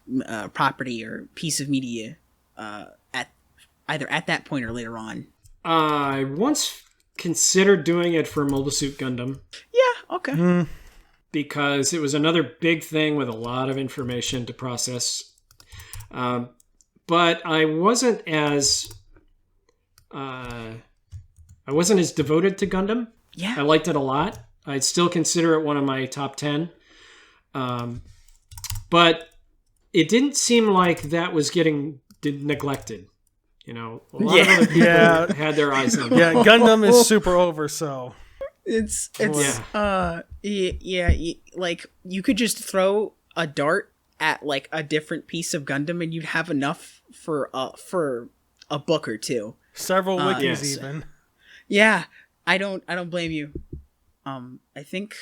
property or piece of media either at that point or later on? I once considered doing it for Mobile Suit Gundam. Yeah, okay. Because it was another big thing with a lot of information to process. But I wasn't as devoted to Gundam. Yeah. I liked it a lot. I'd still consider it one of my top 10. But it didn't seem like that was getting neglected. A lot of other people had their eyes on it. Yeah, Gundam is super over, so it's like you could just throw a dart at like a different piece of Gundam and you'd have enough for a book or two. Several wikis even. Yeah, I don't blame you. I think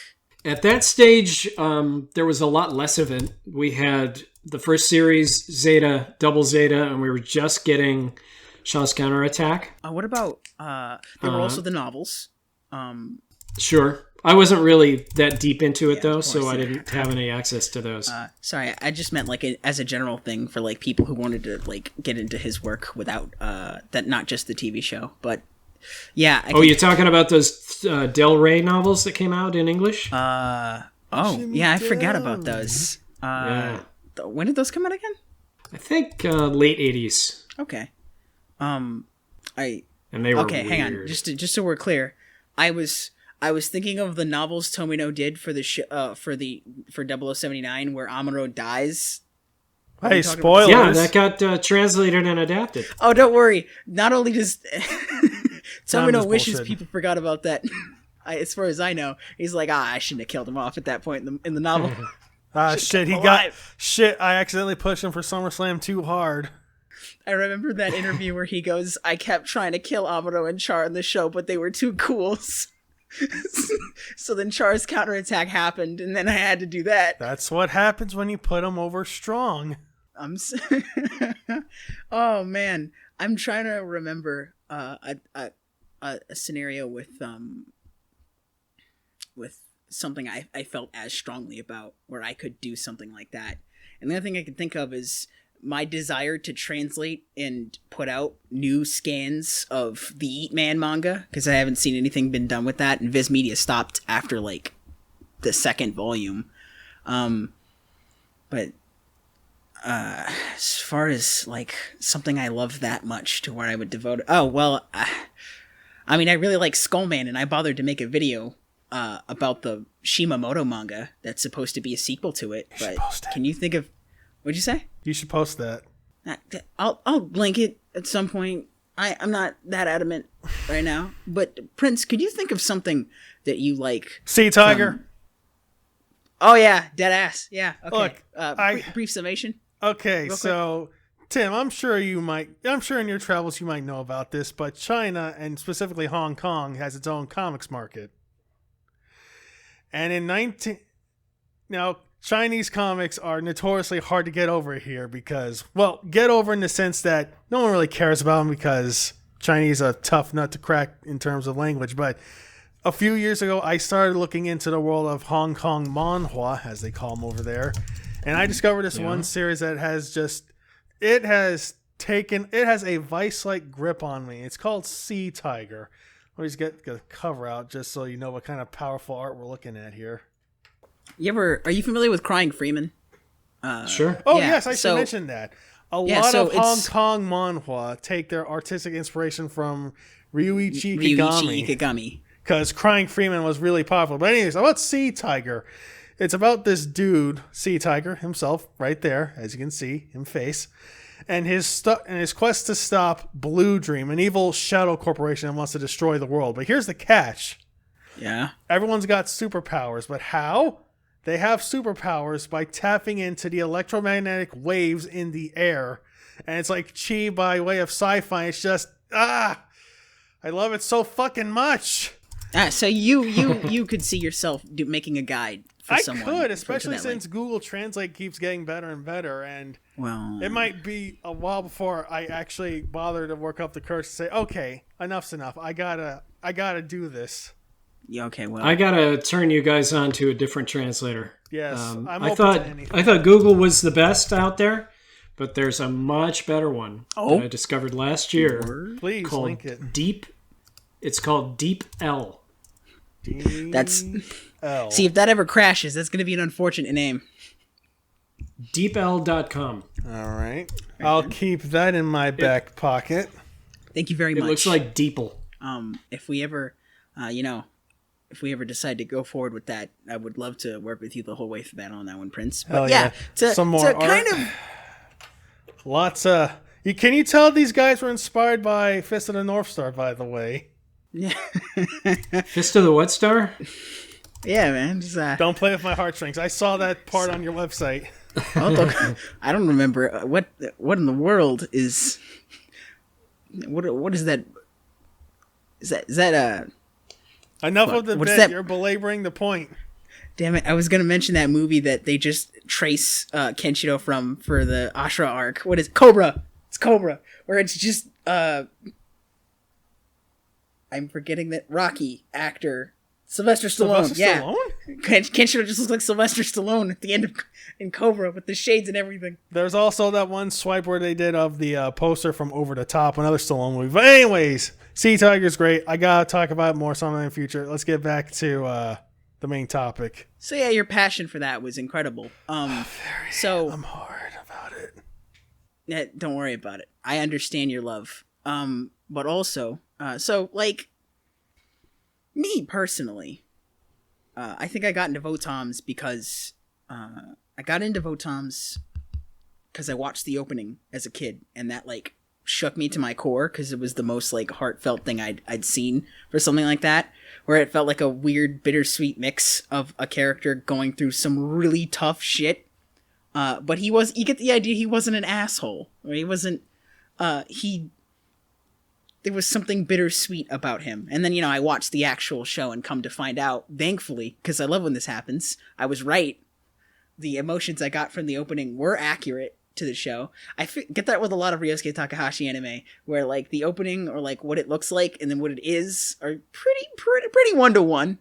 at that stage there was a lot less of it. We had the first series, Zeta, Double Zeta, and we were just getting Shaw's Counterattack. What about there were also the novels. Sure. I wasn't really that deep into it though, so I didn't have any access to those. Sorry, I just meant like as a general thing for like people who wanted to like get into his work without that, not just the TV show, but yeah. You're talking about those Del Rey novels that came out in English? I forgot about those. When did those come out again? I think late 80s. Okay. And they were okay. weird. Hang on, just so we're clear, I was I was thinking of the novels Tomino did for the for 0079 where Amuro dies. Hey, spoilers. Yeah, that got translated and adapted. Oh, don't worry. Not only does Tomino wishes bullshit. people forgot about that. As far as I know, he's like, I shouldn't have killed him off at that point in the novel. Shit, I accidentally pushed him for SummerSlam too hard. I remember that interview where he goes, I kept trying to kill Amuro and Char in the show, but they were too cool. So then Char's counterattack happened, and then I had to do that. That's what happens when you put him over strong. Oh, man. I'm trying to remember a scenario with something I felt as strongly about where I could do something like that. And the other thing I can think of is my desire to translate and put out new scans of the Eat Man manga, because I haven't seen anything been done with that, and Viz Media stopped after like the second volume. But as far as like something I love that much to where I would devote, I really like Skullman, and I bothered to make a video about the Shimamoto manga that's supposed to be a sequel to it. But can you think of, what'd you say? You should post that. I'll link it at some point. I'm not that adamant right now. But Prince, could you think of something that you like? Sea Tiger. Oh yeah, dead ass. Yeah. Okay. Look, brief summation. Okay, so Tim, I'm sure in your travels you might know about this, but China and specifically Hong Kong has its own comics market. And now Chinese comics are notoriously hard to get over here because, well, get over in the sense that no one really cares about them because Chinese are a tough nut to crack in terms of language. But a few years ago, I started looking into the world of Hong Kong manhwa, as they call them over there. And I discovered this one series that has a vice-like grip on me. It's called Sea Tiger. Let me just get the cover out just so you know what kind of powerful art we're looking at here. Are you familiar with Crying Freeman? Sure. Oh, yeah, yes, I should mention that. A lot of Hong Kong manhwa take their artistic inspiration from Ryuichi Ikegami. Because Crying Freeman was really popular. But anyways, about Sea Tiger. It's about this dude, Sea Tiger himself, right there, as you can see, him face, and his quest to stop Blue Dream, an evil shadow corporation that wants to destroy the world. But here's the catch. Yeah. Everyone's got superpowers, but how? They have superpowers by tapping into the electromagnetic waves in the air. And it's like chi by way of sci-fi. It's just, I love it so fucking much. So you could see yourself making a guide for someone. I could, especially since Google Translate keeps getting better and better. And it might be a while before I actually bother to work up the courage to say, okay, enough's enough. I gotta do this. Yeah, okay, well, I gotta turn you guys on to a different translator. Yes, I thought Google was the best out there, but there's a much better one that I discovered last year. Please link it. It's called Deep L. That's L. See, if that ever crashes, that's going to be an unfortunate name. DeepL.com. All right, I'll keep that in my back pocket. Thank you very much. It looks like Deeple. If we ever, decide to go forward with that, I would love to work with you the whole way through that on that one, Prince. But some more art. Kind of lots of. Can you tell these guys were inspired by Fist of the North Star? By the way. Yeah. Fist of the what star? Yeah, man. Just, don't play with my heartstrings. I saw that part on your website. I don't remember what in the world is. What is that? Is that Enough of the bit. That? You're belaboring the point. Damn it! I was gonna mention that movie that they just trace Kenshiro from for the Ashura arc. What is Cobra? It's Cobra, where it's just I'm forgetting that Rocky actor Sylvester Stallone. Kenshiro just looks like Sylvester Stallone at the end of in Cobra with the shades and everything. There's also that one swipe where they did of the poster from Over the Top, another Stallone movie. But anyways, Sea Tiger's great. I gotta talk about it more sometime in the future. Let's get back to the main topic. So yeah, your passion for that was incredible. I'm hard about it. Yeah, don't worry about it. I understand your love. But also, so like, Me personally, I think I got into Votoms because I watched the opening as a kid, and that like shook me to my core because it was the most like heartfelt thing I'd seen for something like that, where it felt like a weird bittersweet mix of a character going through some really tough shit. But you get the idea he wasn't an asshole, or he wasn't, there was something bittersweet about him. And then, I watched the actual show and come to find out, thankfully, because I love when this happens, I was right. The emotions I got from the opening were accurate to the show. I get that with a lot of Ryosuke Takahashi anime, where like the opening or like what it looks like and then what it is are pretty 1-to-1.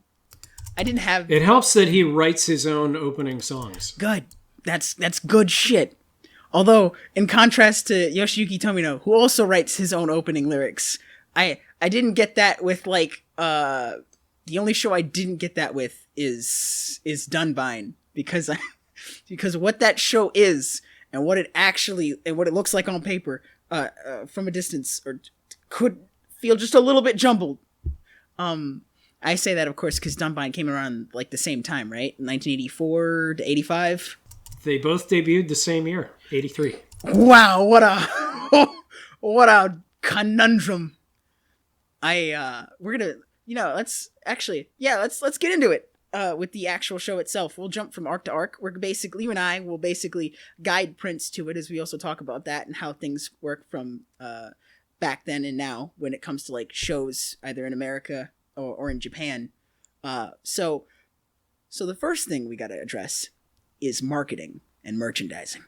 I didn't have... It helps that he writes his own opening songs. Good. That's good shit. Although, in contrast to Yoshiyuki Tomino, who also writes his own opening lyrics, I didn't get that with, like, the only show I didn't get that with is Dunbine, because what that show is, and what it looks like on paper, from a distance, or could feel just a little bit jumbled. I say that, of course, because Dunbine came around, like, the same time, right? 1984 to 85? They both debuted the same year, 83. Wow, what a conundrum. We're gonna, let's get into it, with the actual show itself. We'll jump from arc to arc. You and I will basically guide Prince to it, as we also talk about that and how things work from, back then and now when it comes to like shows either in America or in Japan. So the first thing we gotta address is marketing and merchandising.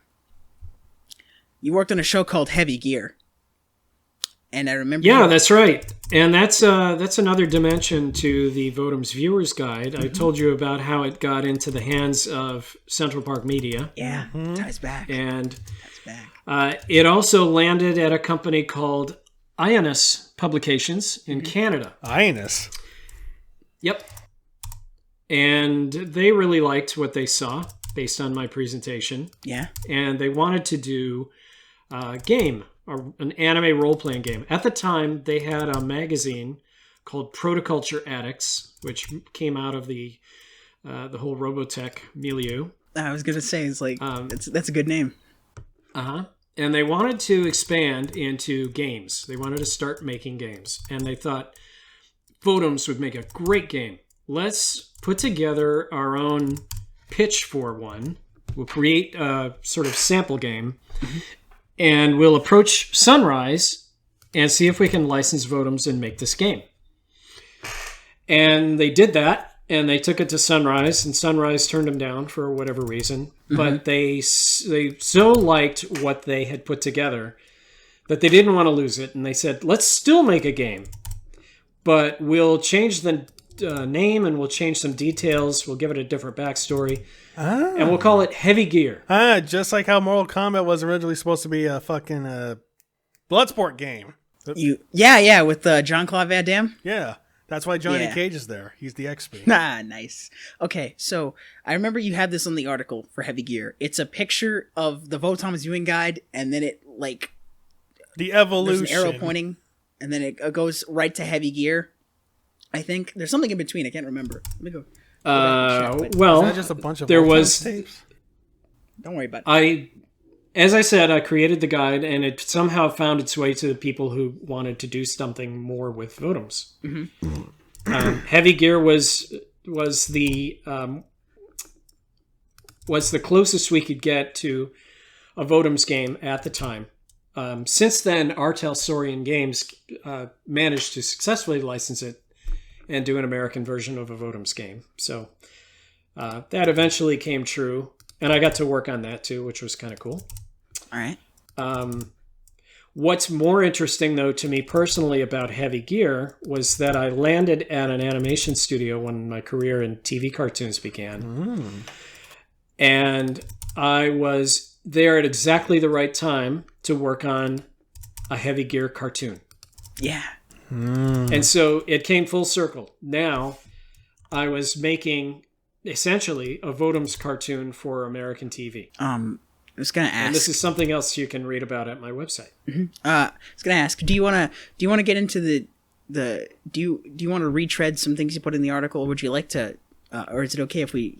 You worked on a show called Heavy Gear, and I remember... Yeah, that's right. And that's another dimension to the Votoms Viewer's Guide. Mm-hmm. I told you about how it got into the hands of Central Park Media. Yeah, ties back. And it also landed at a company called Ionus Publications in Canada. Ionus? Yep. And they really liked what they saw based on my presentation. Yeah. And they wanted to do a game, an anime role-playing game. At the time, they had a magazine called Protoculture Addicts, which came out of the whole Robotech milieu. I was going to say, it's like, that's a good name. Uh-huh. And they wanted to expand into games. They wanted to start making games. And they thought Votoms would make a great game. Let's put together our own pitch for one. We'll create a sort of sample game, and we'll approach Sunrise and see if we can license Votoms and make this game. And they did that, and they took it to Sunrise, and Sunrise turned them down for whatever reason. But they so liked what they had put together that they didn't want to lose it, and they said, let's still make a game, but we'll change the name, and we'll change some details. We'll give it a different backstory, and we'll call it Heavy Gear. Just like how Mortal Kombat was originally supposed to be a fucking Bloodsport game. With Jean-Claude Van Damme. Yeah, that's why Johnny Cage is there. He's the XP. Nice. Okay, so I remember you had this on the article for Heavy Gear. It's a picture of the Votoms viewing guide, and then it like the evolution, there's an arrow pointing, and then it goes right to Heavy Gear. I think there's something in between. I can't remember. Let me go. Well, is that just a bunch of tapes? Don't worry about it. As I said, I created the guide, and it somehow found its way to the people who wanted to do something more with Votoms. Heavy Gear was the closest we could get to a Votoms game at the time. Since then, Artel Saurian Games managed to successfully license it and do an American version of a Votoms game. So that eventually came true. And I got to work on that too, which was kind of cool. All right. What's more interesting, though, to me personally about Heavy Gear was that I landed at an animation studio when my career in TV cartoons began. And I was there at exactly the right time to work on a Heavy Gear cartoon. Yeah. And so it came full circle. Now I was making essentially a Votoms cartoon for American TV. I was gonna ask, and this is something else you can read about at my website. I was gonna ask, do you wanna get into do you want to retread some things you put in the article? Or would you like to, or is it okay if we,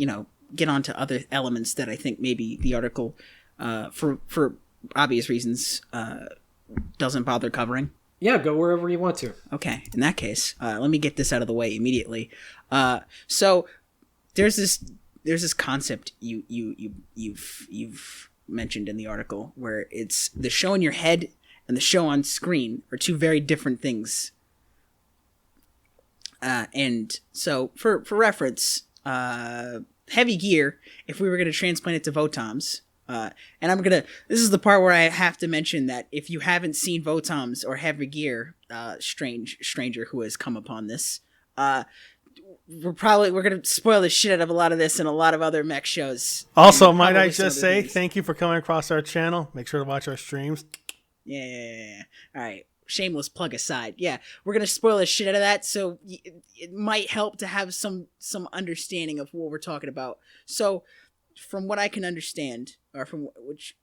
get on to other elements that I think maybe the article, for obvious reasons, doesn't bother covering? Yeah, go wherever you want to. Okay, in that case, let me get this out of the way immediately. So there's this concept you've mentioned in the article where it's the show in your head and the show on screen are two very different things. And so for reference, Heavy Gear, if we were going to transplant it to Votoms, and this is the part where I have to mention that if you haven't seen Votoms or Heavy Gear, stranger who has come upon this, we're going to spoil the shit out of a lot of this and a lot of other mech shows. Also, might I just say, thank you for coming across our channel. Make sure to watch our streams. Yeah. All right. Shameless plug aside. Yeah, we're going to spoil the shit out of that, so it might help to have some understanding of what we're talking about. So, from what I can understand, or from which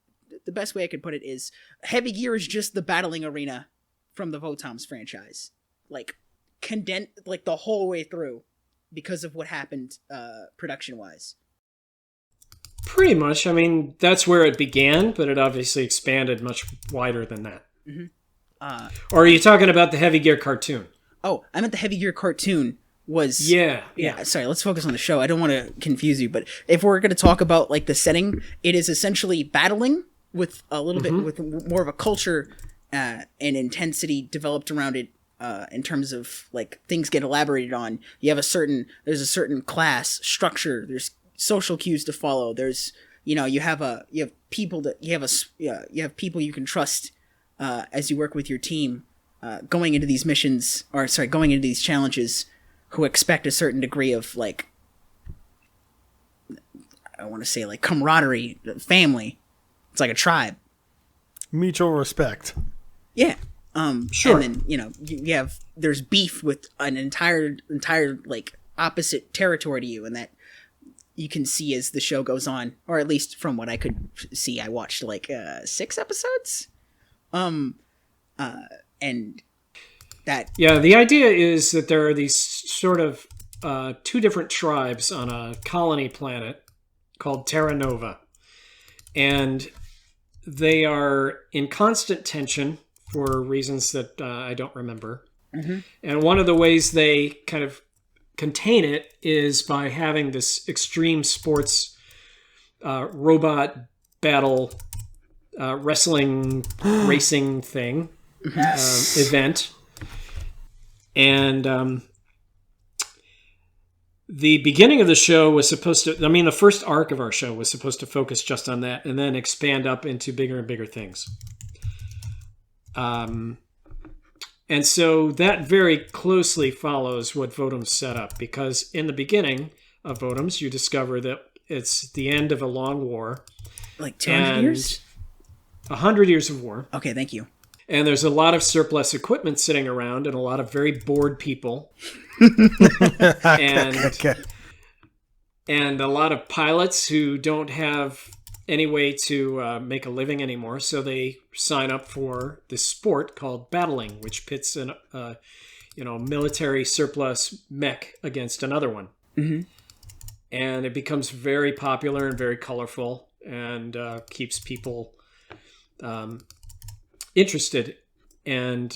the best way I could put it is, Heavy Gear is just the battling arena from the Votoms franchise. Like, condensed, like, the whole way through because of what happened production-wise. Pretty much. I mean, that's where it began, but it obviously expanded much wider than that. Mm-hmm. Or are you talking about the Heavy Gear cartoon? Oh, I meant the Heavy Gear cartoon was... Yeah. Sorry, let's focus on the show. I don't want to confuse you, but if we're going to talk about, like, the setting, it is essentially battling with a little bit, with more of a culture and intensity developed around it in terms of, like, things get elaborated on. There's a certain class structure, there's social cues to follow, there's, you have people you can trust as you work with your team, going into these missions, going into these challenges, who expect a certain degree of, like, I want to say, like, camaraderie, family. It's like a tribe. Mutual respect. Yeah. Sure. And then, there's beef with an entire, like, opposite territory to you, and that you can see as the show goes on, or at least from what I could see, I watched, like, 6 episodes. And that... Yeah, the idea is that there are these sort of two different tribes on a colony planet called Terra Nova. And they are in constant tension for reasons that I don't remember. Mm-hmm. And one of the ways they kind of contain it is by having this extreme sports robot battle wrestling racing thing event. And the beginning of the show was supposed to, the first arc of our show was supposed to focus just on that and then expand up into bigger and bigger things. And so that very closely follows what Votoms set up, because in the beginning of Votoms, you discover that it's the end of a long war. Like 200 years? 100 years of war. Okay, thank you. And there's a lot of surplus equipment sitting around and a lot of very bored people. And a lot of pilots who don't have any way to make a living anymore. So they sign up for this sport called battling, which pits a military surplus mech against another one. Mm-hmm. And it becomes very popular and very colorful and keeps people interested and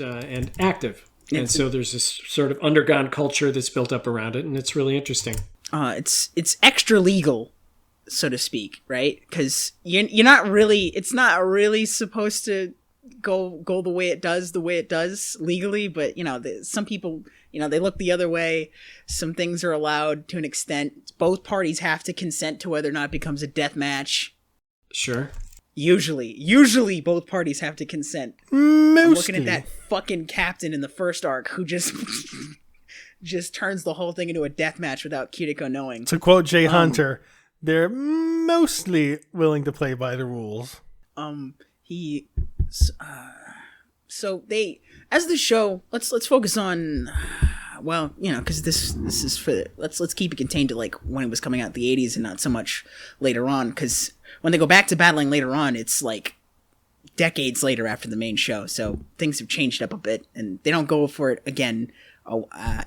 active. And so there's this sort of underground culture that's built up around it, and it's really interesting. It's extra legal, so to speak, right? Because you're not really, it's not really supposed to go the way it does legally, but some people, they look the other way. Some things are allowed to an extent. Both parties have to consent to whether or not it becomes a death match. Sure. Usually both parties have to consent. I'm looking at that fucking captain in the first arc who just turns the whole thing into a death match without Kiriko knowing. To quote Jay Hunter, they're mostly willing to play by the rules. So they, as the show, let's focus on, because this is for, let's keep it contained to, like, when it was coming out in the 80s and not so much later on, because when they go back to battling later on, it's like decades later after the main show, so things have changed up a bit, and they don't go for it again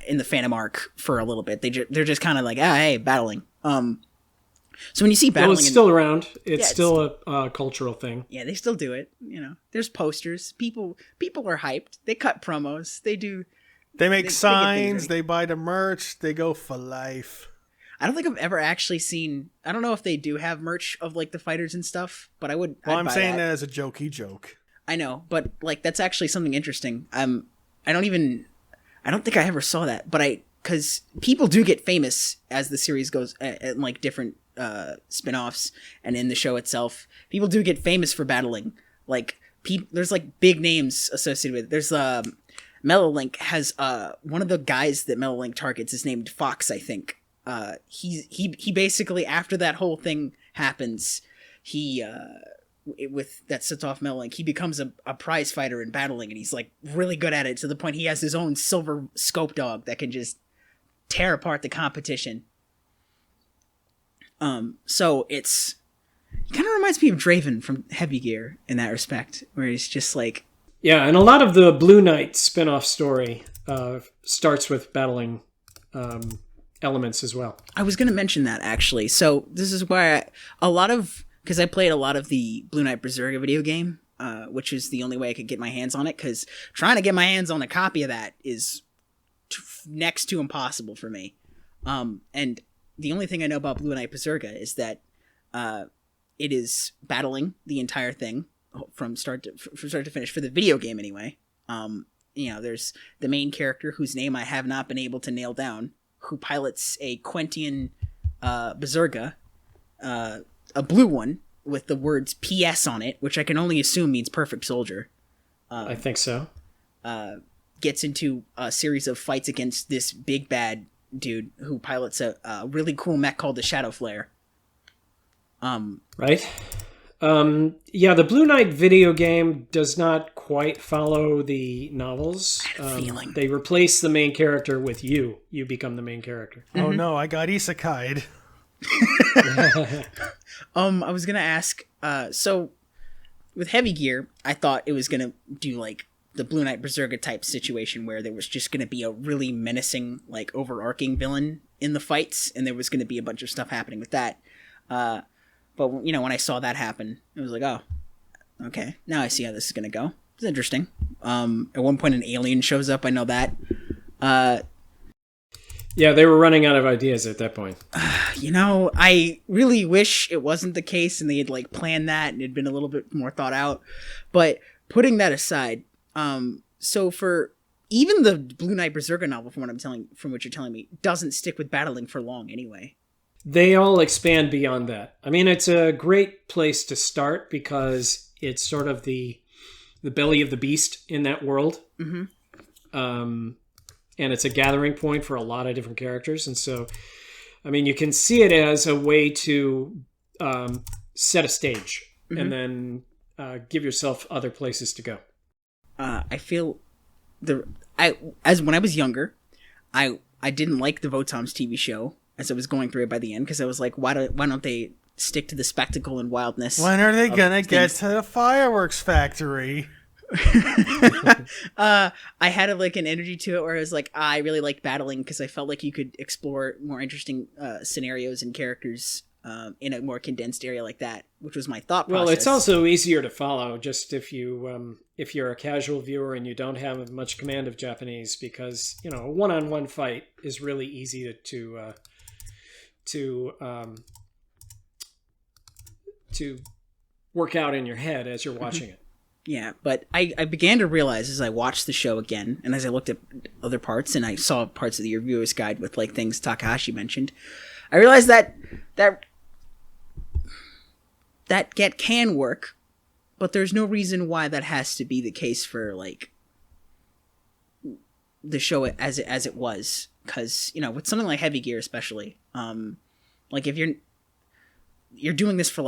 in the Phantom arc for a little bit. They're just kind of like, hey, battling. So when you see battling, it's still around. It's still a cultural thing. Yeah, they still do it. There's posters. People are hyped. They cut promos. They make signs. They buy the merch. They go for life. I don't think I've ever actually seen. I don't know if they do have merch of like the fighters and stuff, but I would. Well, I'm saying that as a jokey joke. I know, but like that's actually something interesting. I don't think I ever saw that, but because people do get famous as the series goes, and like different spin-offs and in the show itself, people do get famous for battling. Like there's like big names associated with it. There's Mellowlink has one of the guys that Mellowlink targets is named Fox, I think. He basically, after that whole thing happens, that sets off Mellowlink, he becomes a prize fighter in battling, and he's like really good at it to the point he has his own silver scope dog that can just tear apart the competition. So it kind of reminds me of Draven from Heavy Gear in that respect, where he's just like, yeah, and a lot of the Blue Knight spin-off story starts with battling elements as well. I was going to mention that, actually. So this is why because I played a lot of the Blue Knight Berserker video game, which is the only way I could get my hands on it, because trying to get my hands on a copy of that is next to impossible for me. And the only thing I know about Blue Knight Berserker is that it is battling the entire thing from start to finish for the video game anyway. There's the main character whose name I have not been able to nail down, who pilots a Quentian Berserker, a blue one with the words PS on it, which I can only assume means perfect soldier. I think so. Gets into a series of fights against this big bad dude who pilots a really cool mech called the Shadow Flare. Right. The Blue Knight video game does not quite follow the novels. I had a feeling. They replace the main character with you. You become the main character. Oh no, I got isekai'd. I was gonna ask, so with Heavy Gear, I thought it was gonna do like the Blue Knight Berserker type situation where there was just gonna be a really menacing, like overarching villain in the fights, and there was gonna be a bunch of stuff happening with that. But when I saw that happen, it was like, oh, okay, now I see how this is gonna go. It's interesting. At one point, an alien shows up. I know that. Yeah, they were running out of ideas at that point. I really wish it wasn't the case and they had like planned that and it had been a little bit more thought out. But putting that aside, so for even the Blue Knight Berserker novel, from what you're telling me, doesn't stick with battling for long anyway. They all expand beyond that. I mean, it's a great place to start because it's sort of the belly of the beast in that world. Mm-hmm. And it's a gathering point for a lot of different characters. And so, I mean, you can see it as a way to set a stage, mm-hmm. and then give yourself other places to go. I feel when I was younger, I didn't like the Votoms TV show as I was going through it by the end, because I was like, why don't they stick to the spectacle and wildness? When are they gonna get to the fireworks factory? I had an energy to it where I was like, I really liked battling because I felt like you could explore more interesting scenarios and characters in a more condensed area like that, which was my thought process. Well, it's also easier to follow just if you're a casual viewer and you don't have much command of Japanese, because a one-on-one fight is really easy to work out in your head as you're watching it. Yeah, but I began to realize as I watched the show again, and as I looked at other parts, and I saw parts of the reviewer's guide with things Takahashi mentioned, I realized that get can work, but there's no reason why that has to be the case for the show as it was, because with something like Heavy Gear especially, if you're doing this for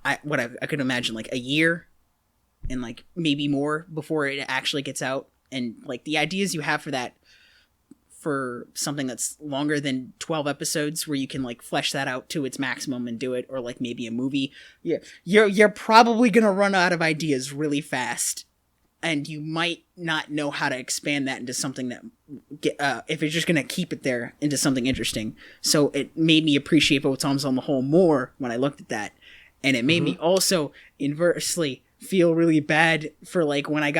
I could imagine a year and maybe more before it actually gets out, and the ideas you have for that for something that's longer than 12 episodes, where you can like flesh that out to its maximum and do it, or like maybe a movie, you're probably gonna run out of ideas really fast, and you might not know how to expand that into something that if you're just gonna keep it there, into something interesting. So it made me appreciate Votoms on the whole more when I looked at that, and it made me also inversely feel really bad for like when I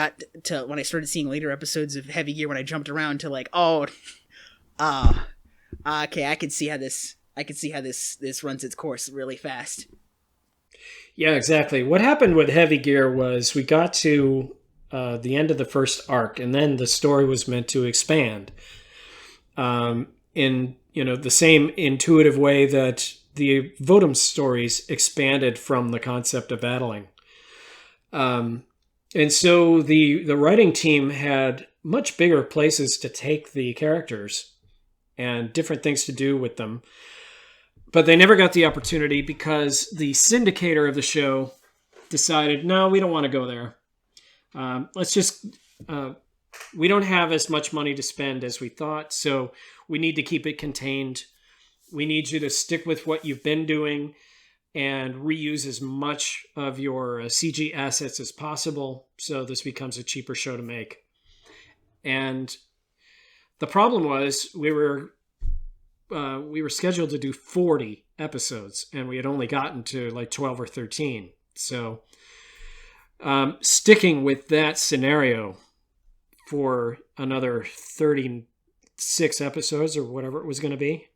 started seeing later episodes of Heavy Gear, when I jumped around to like, okay, I can see how this runs its course really fast. Yeah, exactly. What happened with Heavy Gear was we got to the end of the first arc, and then the story was meant to expand in the same intuitive way that the Votum stories expanded from the concept of battling. And so the writing team had much bigger places to take the characters and different things to do with them. But they never got the opportunity because the syndicator of the show decided, no, we don't want to go there. We don't have as much money to spend as we thought, so we need to keep it contained. We need you to stick with what you've been doing and reuse as much of your CG assets as possible, so this becomes a cheaper show to make. And the problem was we were scheduled to do 40 episodes, and we had only gotten to like 12 or 13. So sticking with that scenario for another 36 episodes or whatever it was going to be,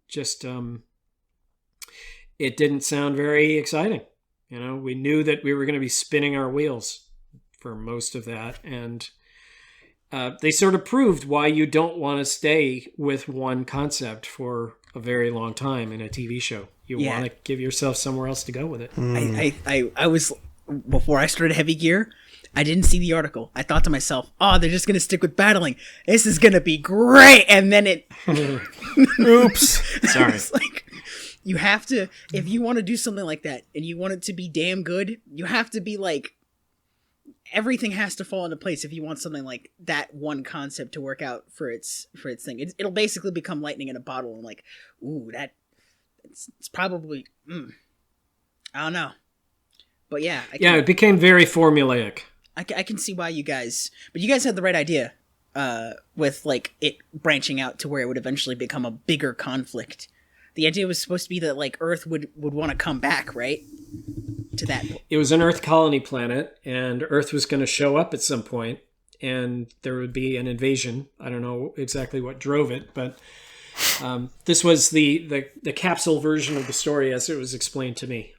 just it didn't sound very exciting. We knew that we were going to be spinning our wheels for most of that. And they sort of proved why you don't want to stay with one concept for a very long time in a TV show. You want to give yourself somewhere else to go with it. I was, before I started Heavy Gear, I didn't see the article. I thought to myself, they're just going to stick with battling. This is going to be great. And then it... Oops. Sorry. It's like... You have to, if you want to do something like that and you want it to be damn good, you have to be like, everything has to fall into place if you want something like that one concept to work out for its thing. It'll basically become lightning in a bottle, and like, it's probably, I don't know. But yeah. It became very formulaic. I can see why you guys had the right idea with like it branching out to where it would eventually become a bigger conflict. The idea was supposed to be that like Earth would want to come back, right? To that. It was an Earth colony planet, and Earth was going to show up at some point, and there would be an invasion. I don't know exactly what drove it, but this was the capsule version of the story as it was explained to me.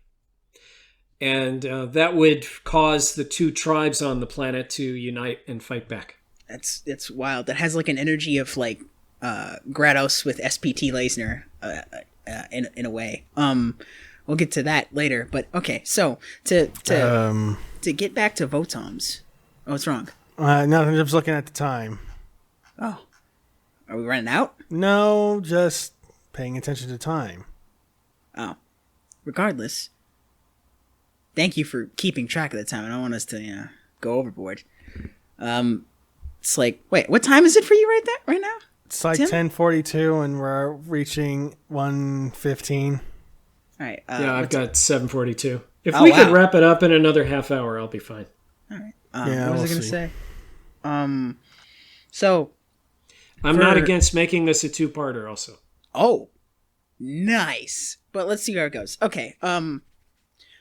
And that would cause the two tribes on the planet to unite and fight back. That's wild. That has like an energy of like Grados with SPT Leisner in a way. We'll get to that later, but okay. So to get back to Votoms. Oh, what's wrong? No, I'm just looking at the time. Oh, are we running out? No, just paying attention to time. Oh, regardless. Thank you for keeping track of the time. I don't want us to go overboard. It's like, wait, what time is it for you right now? It's like 10:42, and we're reaching 1:15. All right. I've got 7:42. If we could wrap it up in another half hour, I'll be fine. All right. What was I going to say? I'm not against making this a two-parter also. Oh, nice. But let's see where it goes. Okay.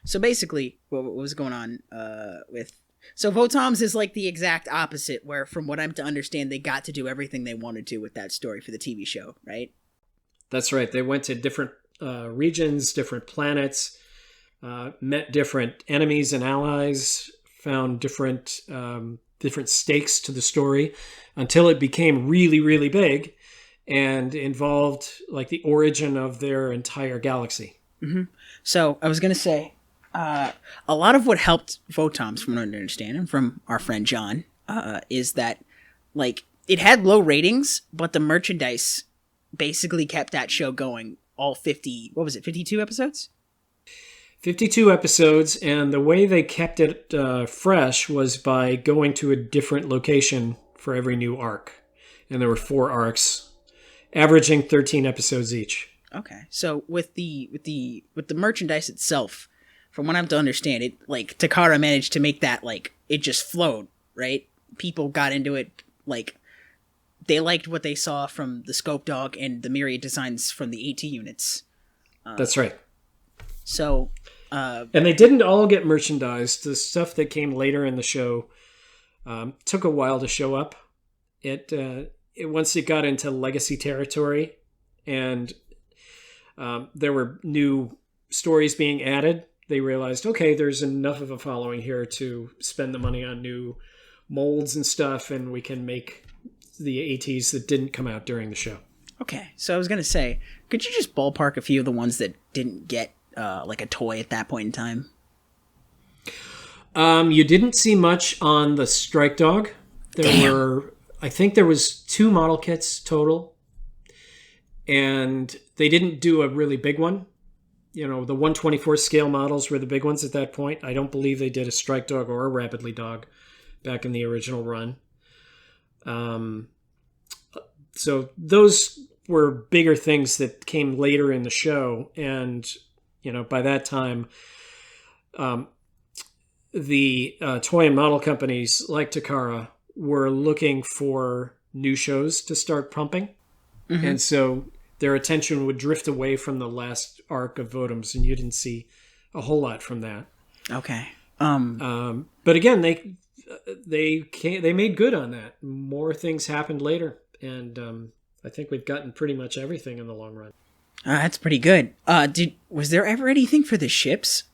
So basically, what was going on with... So Votoms is like the exact opposite, where from what I'm to understand, they got to do everything they wanted to with that story for the TV show, right? That's right. They went to different regions, different planets, met different enemies and allies, found different stakes to the story until it became really, really big and involved like the origin of their entire galaxy. Mm-hmm. So I was going to say, a lot of what helped Votoms, from what I understand, and from our friend John, is that like it had low ratings, but the merchandise basically kept that show going all 52 episodes? 52 episodes, and the way they kept it fresh was by going to a different location for every new arc. and there were 4 arcs, averaging 13 episodes each. Okay, so with the merchandise itself, from what I'm to understand, it like Takara managed to make that like it just flowed, right? People got into it, like they liked what they saw from the Scope Dog and the myriad designs from the AT units. That's right. So, and they didn't all get merchandised. The stuff that came later in the show took a while to show up. It once it got into legacy territory, and there were new stories being added, they realized, okay, there's enough of a following here to spend the money on new molds and stuff, and we can make the ATs that didn't come out during the show. Okay, so I was gonna say, could you just ballpark a few of the ones that didn't get like a toy at that point in time? You didn't see much on the Strike Dog. I think there was 2 model kits total, and they didn't do a really big one. You know, the 1/24 scale models were the big ones at that point. I don't believe they did a Strike Dog or a Rapidly Dog back in the original run. So those were bigger things that came later in the show, and by that time, the toy and model companies like Takara were looking for new shows to start pumping, and so their attention would drift away from the last arc of Votoms, and you didn't see a whole lot from that. Okay. But again, they made good on that. More things happened later, and I think we've gotten pretty much everything in the long run. That's pretty good. Was there ever anything for the ships?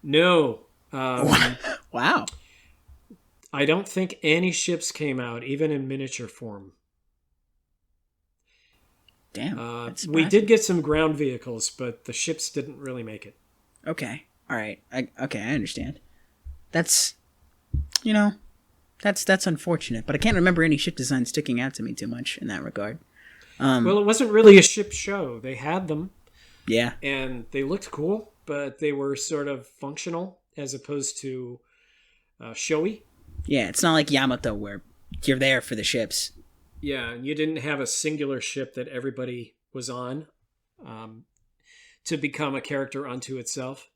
No. Wow. I don't think any ships came out, even in miniature form. Damn. We did get some ground vehicles, but the ships didn't really make it. Okay. All right. I understand. That's unfortunate, but I can't remember any ship design sticking out to me too much in that regard. Well, it wasn't really a ship show. They had them. Yeah. And they looked cool, but they were sort of functional as opposed to showy. Yeah, it's not like Yamato where you're there for the ships. Yeah, and you didn't have a singular ship that everybody was on to become a character unto itself.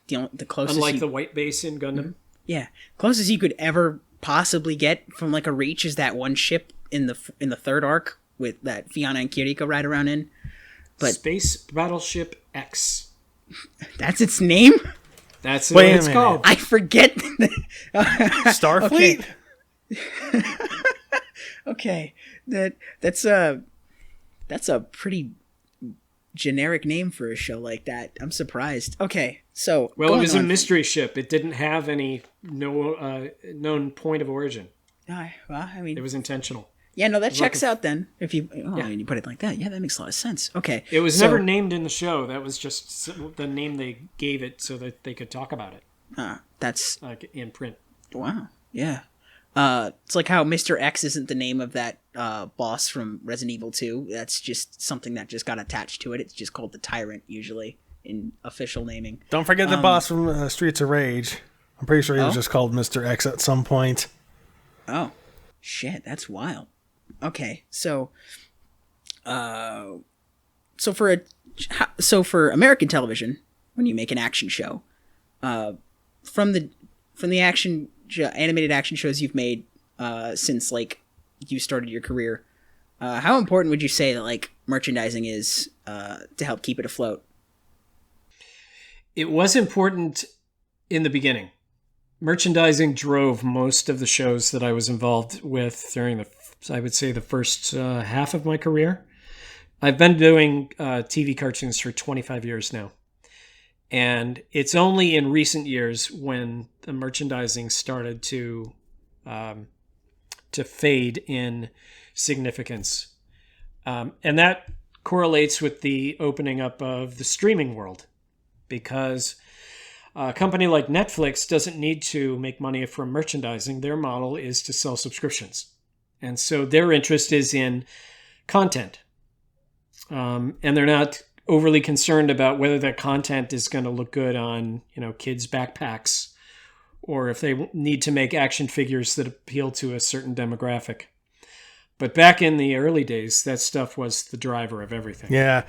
The closest, unlike the White Base in Gundam. Mm-hmm. Yeah, closest you could ever possibly get from like a Reach is that one ship in the 3rd arc with that Fiona and Kiriko ride around in. But Space Battleship X. That's its name? That's what it's called. I forget. Starfleet? Okay. That's a pretty generic name for a show like that. I'm surprised. Okay, so it was a mystery ship. It didn't have any known point of origin. Well, I mean, it was intentional. Yeah, no, that checks out then. If you you put it like that, yeah, that makes a lot of sense. Okay, it was never named in the show. That was just the name they gave it so that they could talk about it. That's like in print. Wow. Yeah. It's like how Mr. X isn't the name of that boss from Resident Evil 2. That's just something that just got attached to it. It's just called the Tyrant usually in official naming. Don't forget the boss from Streets of Rage. I'm pretty sure he was just called Mr. X at some point. Oh, shit, that's wild. Okay, so for American television, when you make an action show, from the animated action shows you've made since like you started your career, how important would you say that like merchandising is to help keep it afloat? It was important in the beginning. Merchandising drove most of the shows that I was involved with during I would say the first half of my career. I've been doing TV cartoons for 25 years now. And it's only in recent years when the merchandising started to fade in significance. And that correlates with the opening up of the streaming world, because a company like Netflix doesn't need to make money from merchandising. Their model is to sell subscriptions. And so their interest is in content. And they're not overly concerned about whether that content is going to look good on, kids' backpacks, or if they need to make action figures that appeal to a certain demographic. But back in the early days, that stuff was the driver of everything. Yeah.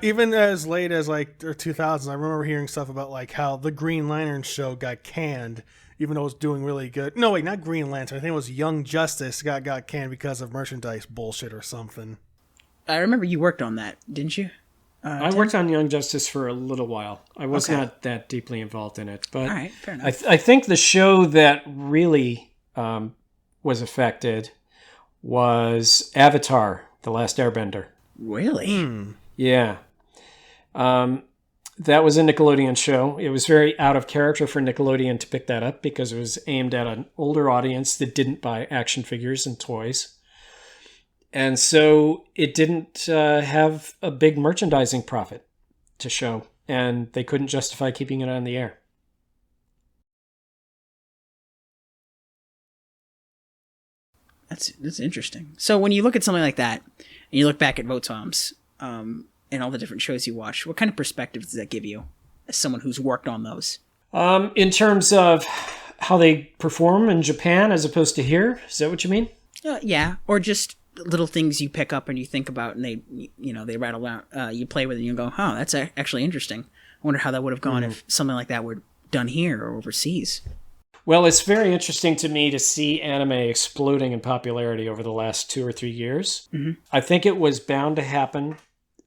Even as late as like the 2000s, I remember hearing stuff about like how the Green Lantern show got canned, even though it was doing really good. No, wait, not Green Lantern. I think it was Young Justice got canned because of merchandise bullshit or something. I remember you worked on that, didn't you? I worked on Young Justice for a little while. I was not that deeply involved in it. But all right, fair enough. I think the show that really was affected was Avatar, The Last Airbender. Really? Yeah. That was a Nickelodeon show. It was very out of character for Nickelodeon to pick that up because it was aimed at an older audience that didn't buy action figures and toys. And so it didn't have a big merchandising profit to show, and they couldn't justify keeping it on the air. That's interesting. So when you look at something like that, and you look back at Votoms, and all the different shows you watch, what kind of perspective does that give you as someone who's worked on those? In terms of how they perform in Japan as opposed to here, is that what you mean? Yeah, or just little things you pick up and you think about, and they rattle out. You play with it and you go, "Oh, that's actually interesting. I wonder how that would have gone if something like that were done here or overseas." Well, it's very interesting to me to see anime exploding in popularity over the last 2 or 3 years. Mm-hmm. I think it was bound to happen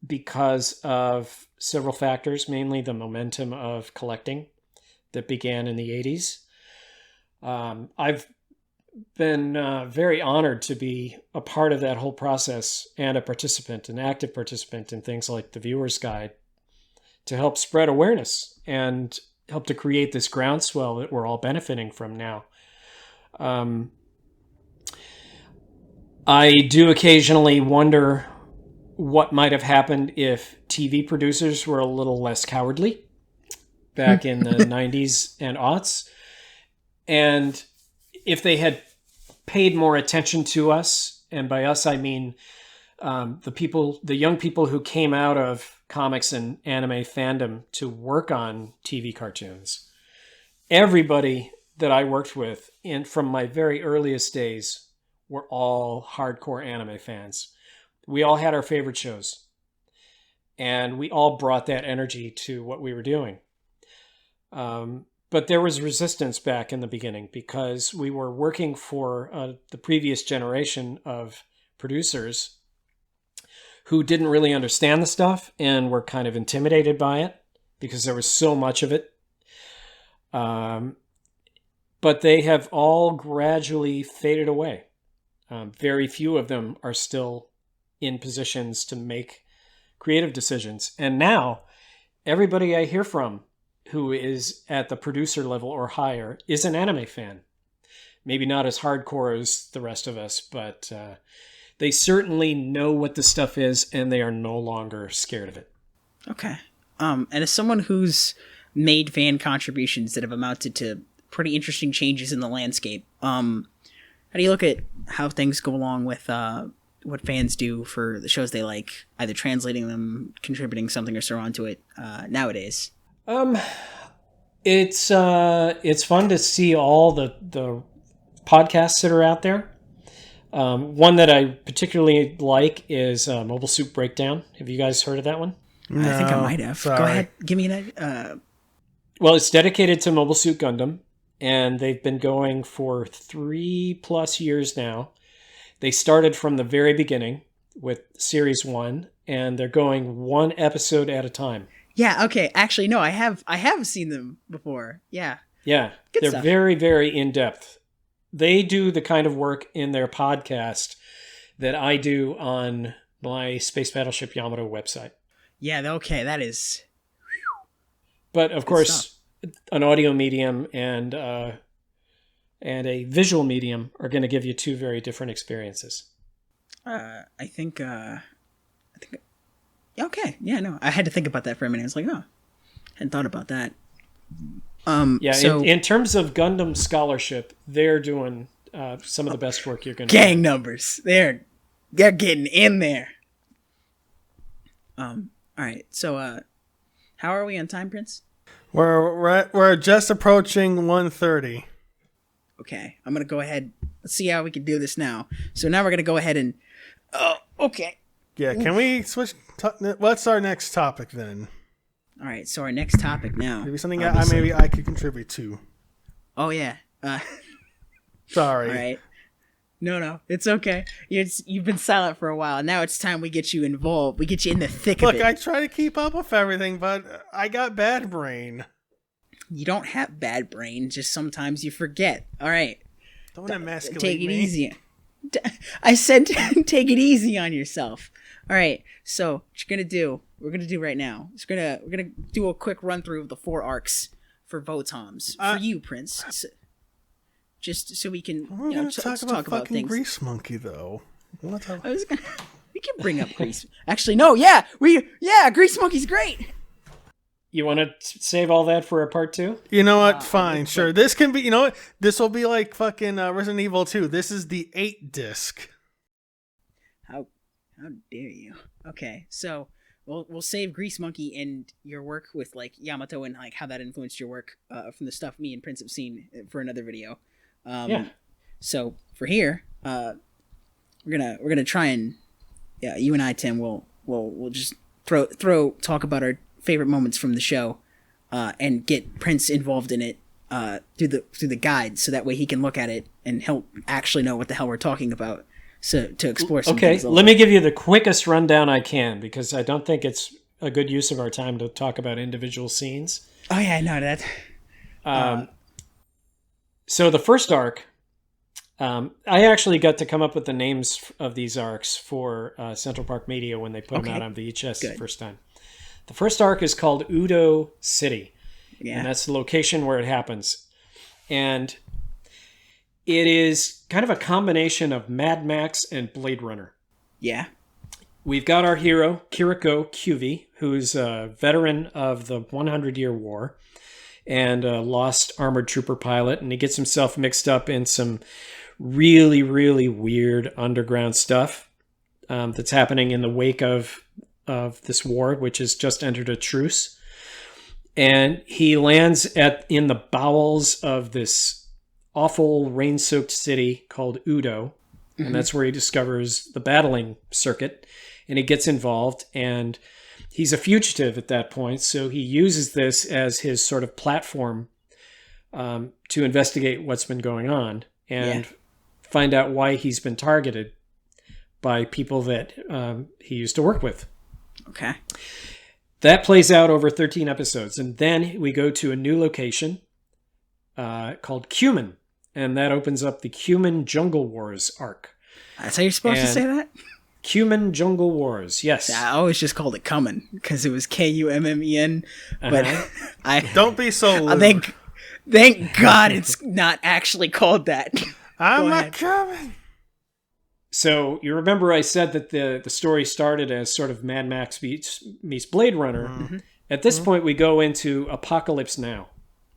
because of several factors, mainly the momentum of collecting that began in the 80s. I've been very honored to be a part of that whole process and an active participant in things like the Viewer's Guide to help spread awareness and help to create this groundswell that we're all benefiting from now. I do occasionally wonder what might have happened if TV producers were a little less cowardly back in the 90s and aughts. And if they had paid more attention to us, and by us I mean the young people who came out of comics and anime fandom to work on TV cartoons. Everybody that I worked with from my very earliest days were all hardcore anime fans. We all had our favorite shows, and we all brought that energy to what we were doing. But there was resistance back in the beginning because we were working for the previous generation of producers who didn't really understand the stuff and were kind of intimidated by it because there was so much of it. But they have all gradually faded away. Very few of them are still in positions to make creative decisions. And now everybody I hear from who is at the producer level or higher is an anime fan. Maybe not as hardcore as the rest of us, but they certainly know what the stuff is and they are no longer scared of it. Okay. And as someone who's made fan contributions that have amounted to pretty interesting changes in the landscape, how do you look at how things go along with what fans do for the shows they like, either translating them, contributing something or so onto it nowadays? It's fun to see all the podcasts that are out there. One that I particularly like is Mobile Suit Breakdown. Have you guys heard of that one? No, I think I might have. Sorry. Go ahead. Give me an... Well, it's dedicated to Mobile Suit Gundam, and they've been going for 3+ years now. They started from the very beginning with Series 1, and they're going one episode at a time. Yeah, okay. Actually, no, I have seen them before. Yeah. Yeah. Good They're stuff. very, very in-depth. They do the kind of work in their podcast that I do on my Space Battleship Yamato website. Yeah, okay, that is... But of course, an audio medium and a visual medium are going to give you two very different experiences. I think... Okay, yeah, no, I had to think about that for a minute. I was like, oh, hadn't thought about that. Yeah, so, in terms of Gundam scholarship, they're doing some of the best work you're going to gang numbers. They're getting in there. All right, so how are we on time, Prince? We're just approaching 1:30. Okay, I'm gonna go ahead. Let's see how we can do this now. So now we're gonna go ahead and. Okay. Yeah, can we switch? What's our next topic then? All right, so our next topic now. Maybe something maybe I could contribute to. Oh yeah. Sorry. All right. No, it's okay. You've been silent for a while. Now it's time we get you involved. We get you in the thick of it. Look, I try to keep up with everything, but I got bad brain. You don't have bad brain. Just sometimes you forget. All right. Don't emasculate Take it me. easy. I said take it easy on yourself. All right. So what you're gonna do? We're gonna do right now. We're gonna do a quick run through of the 4 arcs for Votoms for you, Prince. So, just so we can talk about fucking things. Grease Monkey, though. We can bring up Grease. Actually, no. Yeah, Grease Monkey's great. You want to save all that for a part 2? You know what? Fine, sure. This can be. You know what? This will be like fucking Resident Evil 2. This is the 8-disc. How dare you? Okay, so we'll save Grease Monkey and your work with like Yamato and like how that influenced your work from the stuff me and Prince have seen for another video. So for here, we're gonna try and you and I, Tim, we'll just talk about our favorite moments from the show, and get Prince involved in it through the guide, so that way he can look at it and he'll actually know what the hell we're talking about. So to explore some things. Okay, let me give you the quickest rundown I can, because I don't think it's a good use of our time to talk about individual scenes. Oh yeah, I know that. So the first arc, I actually got to come up with the names of these arcs for Central Park Media when they put them out on VHS the first time. The first arc is called Udo City, and that's the location where it happens. And it is kind of a combination of Mad Max and Blade Runner. Yeah. We've got our hero, Kiriko Kyuvi, who's a veteran of the 100-Year War and a lost armored trooper pilot, and he gets himself mixed up in some really, really weird underground stuff that's happening in the wake of this war, which has just entered a truce. And he lands in the bowels of this awful rain-soaked city called Udo, and that's where he discovers the battling circuit, and he gets involved, and he's a fugitive at that point, so he uses this as his sort of platform to investigate what's been going on and find out why he's been targeted by people that he used to work with. Okay. That plays out over 13 episodes, and then we go to a new location called Cumin, and that opens up the Cumin Jungle Wars arc. That's how you're supposed to say that? Cumin Wars, yes. I always just called it Cumin because it was Kummen, but I don't be so lewd. Thank God it's not actually called that. I'm not coming. So you remember I said that the story started as sort of Mad Max meets Blade Runner. Mm-hmm. At this point, we go into Apocalypse Now.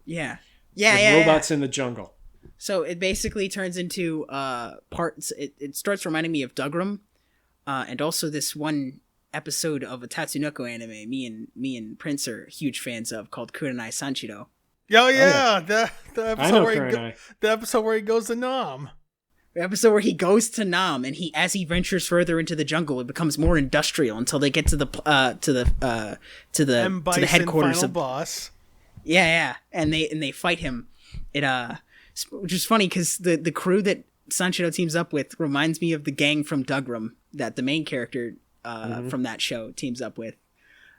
Yeah. Robots in the jungle. So it basically turns into parts. It starts reminding me of Dougram, and also this one episode of a Tatsunoko anime me and Prince are huge fans of, called Kurenai Sanshiro. Oh yeah, the episode where he goes to Nam. The episode where he goes to Nam, and as he ventures further into the jungle, it becomes more industrial until they get to the headquarters final of boss. Yeah, and they fight him. Which is funny because the crew that Sanshiro teams up with reminds me of the gang from Dougram that the main character from that show teams up with.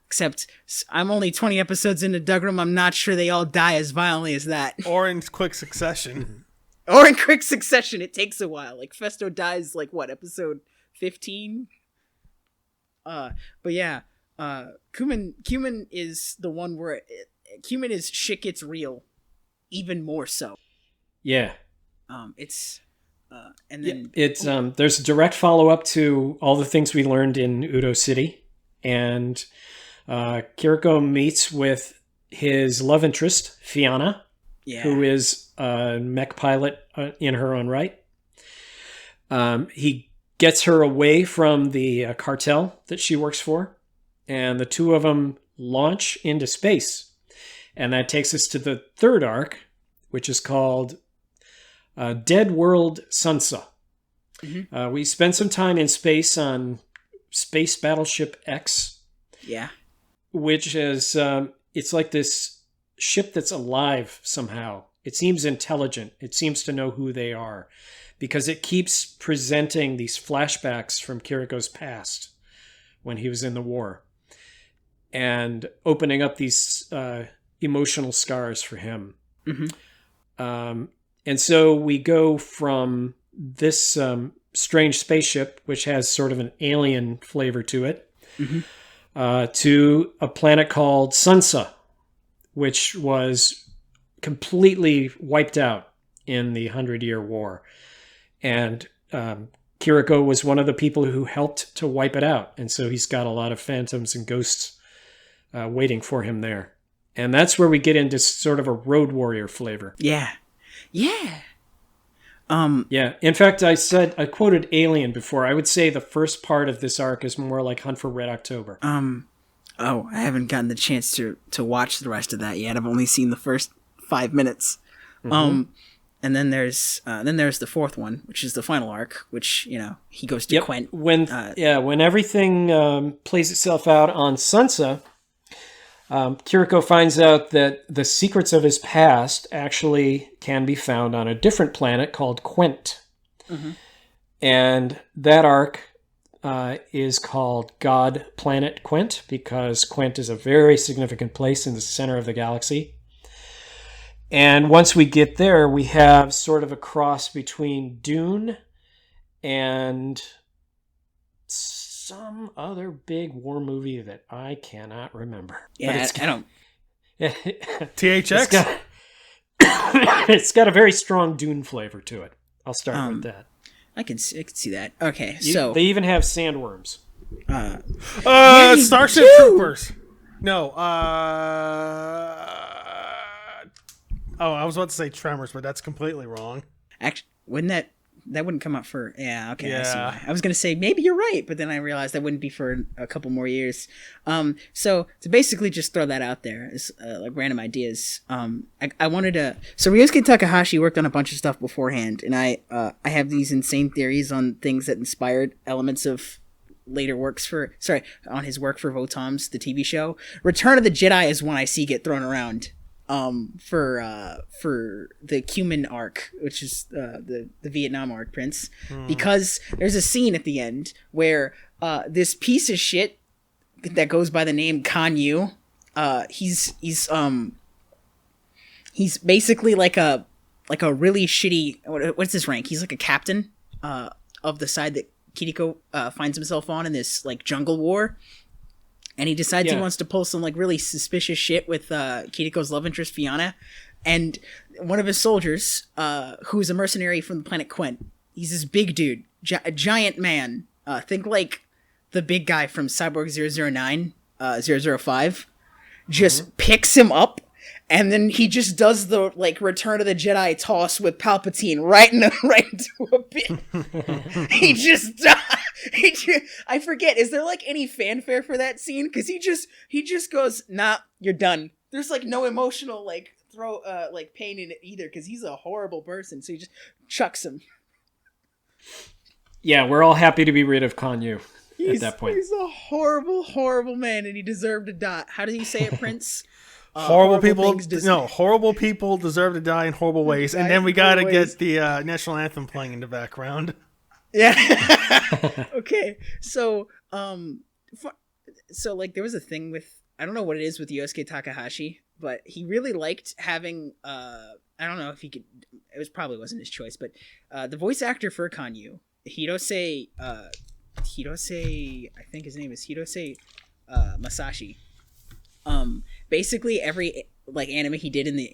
Except I'm only 20 episodes into Dougram. I'm not sure they all die as violently as that. Or in quick succession. It takes a while. Like Festo dies episode 15? But yeah, Cumin is the one where Cumin is shit gets real, even more so. Yeah. It's and then it's there's a direct follow up to all the things we learned in Udo City, and Kiriko meets with his love interest Fiona, who is a mech pilot in her own right. He gets her away from the cartel that she works for, and the two of them launch into space. And that takes us to the third arc, which is called Dead World Sansa. We spent some time in space on Space Battleship X. Yeah. Which is, it's like this ship that's alive somehow. It seems intelligent. It seems to know who they are because it keeps presenting these flashbacks from Kiriko's past when he was in the war and opening up these emotional scars for him. And so we go from this strange spaceship, which has sort of an alien flavor to it, to a planet called Sansa, which was completely wiped out in the 100-Year War. And Kiriko was one of the people who helped to wipe it out. And so he's got a lot of phantoms and ghosts waiting for him there. And that's where we get into sort of a Road Warrior flavor. Yeah. Yeah. In fact, I quoted Alien before. I would say the first part of this arc is more like Hunt for Red October. I haven't gotten the chance to watch the rest of that yet. I've only seen the first 5 minutes. And then there's the fourth one, which is the final arc, which, he goes to Quent. When everything plays itself out on Sansa, Kiriko finds out that the secrets of his past actually can be found on a different planet called Quent. And that arc is called God Planet Quent because Quent is a very significant place in the center of the galaxy. And once we get there, we have sort of a cross between Dune and some other big war movie that I cannot remember. Yeah, I don't. THX? It's got a very strong Dune flavor to it. I'll start with that. I can see that. Okay, they even have sandworms. Starship Troopers. No. I was about to say Tremors, but that's completely wrong. Actually, wouldn't that wouldn't come up for? Yeah, okay. Yeah. I see why. I was gonna say maybe you're right, but then I realized that wouldn't be for a couple more years. So to basically just throw that out there as like random ideas. I wanted to. So Ryosuke Takahashi worked on a bunch of stuff beforehand, and I have these insane theories on things that inspired elements of later works on his work for Votoms, the TV show. Return of the Jedi is one I see get thrown around. For the Cumin arc, which is the Vietnam arc, Prince, because there's a scene at the end where this piece of shit that goes by the name Kan Yu, he's basically like a really shitty, what's his rank? He's like a captain of the side that Kiriko finds himself on in this like jungle war. And he decides he wants to pull some like really suspicious shit with Kiriko's love interest Fiona, and one of his soldiers, who is a mercenary from the planet Quent. He's this big dude, a giant man. Think like the big guy from Cyborg 009, 005. Just picks him up, and then he just does the like Return of the Jedi toss with Palpatine right into a bit. He just dies. I forget. Is there like any fanfare for that scene? Because he just goes, "Nah, you're done." There's like no emotional like pain in it either, because he's a horrible person. So he just chucks him. Yeah, we're all happy to be rid of Kan Yu at that point. He's a horrible, horrible man, and he deserved to die. How do you say it, Prince? Horrible people deserve to die in horrible ways. And then we got to get the national anthem playing in the background. Yeah. Okay. So, like there was a thing with, I don't know what it is with Yosuke Takahashi, but he really liked having, I don't know if he could, probably wasn't his choice, but the voice actor for Kan Yu, Hirose, I think his name is Hirose Masashi. Basically every like anime he did in the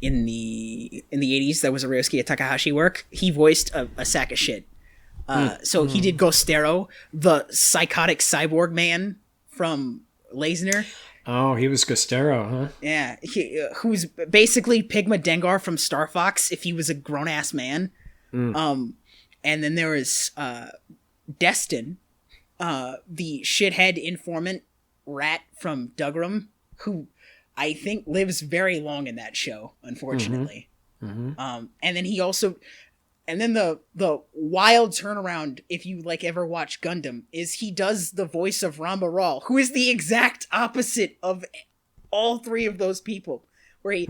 80s that was a Ryosuke Takahashi work, he voiced a sack of shit. So he did Ghostero, the psychotic cyborg man from Leisner. Oh, he was Ghostero, huh? Yeah, who's basically Pigma Dengar from Star Fox if he was a grown-ass man. And then there was Destin, the shithead informant rat from Dougram, who I think lives very long in that show, unfortunately. And then he also, and then the wild turnaround, if you like ever watch Gundam, is he does the voice of Ramba Ral, who is the exact opposite of all three of those people. Where he,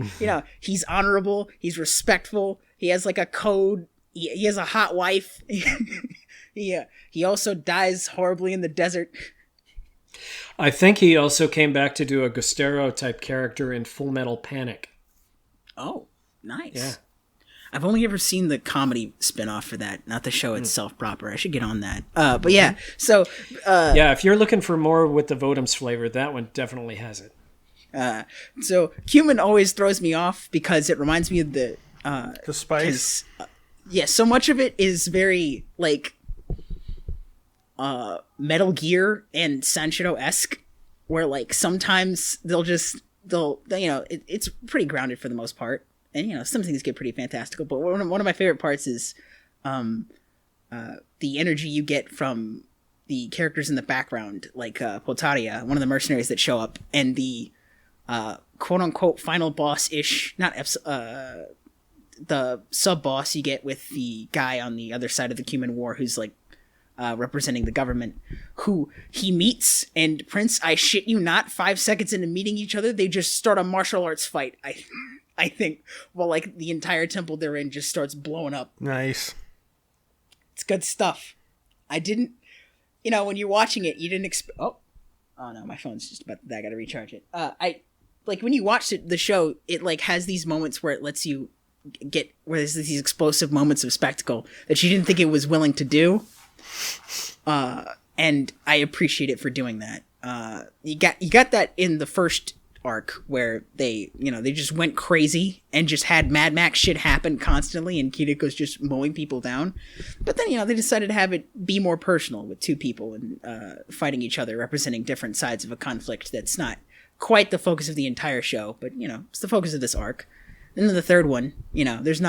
he's honorable, he's respectful, he has like a code, he has a hot wife. He also dies horribly in the desert. I think he also came back to do a Gustero type character in Full Metal Panic. Oh, nice. Yeah. I've only ever seen the comedy spinoff for that, not the show itself proper. I should get on that. But yeah, so... yeah, if you're looking for more with the Vodum's flavor, that one definitely has it. So cumin always throws me off because it reminds me of the spice. Yeah, so much of it is very like Metal Gear and Sanshiro-esque, where like sometimes it's pretty grounded for the most part, and some things get pretty fantastical. But one of my favorite parts is the energy you get from the characters in the background, like Potaria, one of the mercenaries that show up, and the quote-unquote final boss-ish, the sub-boss you get with the guy on the other side of the Cuman War who's like representing the government, who he meets, and Prince, I shit you not, 5 seconds into meeting each other, they just start a martial arts fight, I think, while like the entire temple they're in just starts blowing up. Nice. It's good stuff. I didn't, when you're watching it, you didn't expect... Oh no, my phone's just about... I gotta recharge it. When you watch the show, it like has these moments where it lets you where there's these explosive moments of spectacle that you didn't think it was willing to do. And I appreciate it for doing that. You got that in the first arc where they just went crazy and just had Mad Max shit happen constantly, and Kiriko's just mowing people down. But then, they decided to have it be more personal with two people and fighting each other, representing different sides of a conflict that's not quite the focus of the entire show, but it's the focus of this arc. And then the third one, there's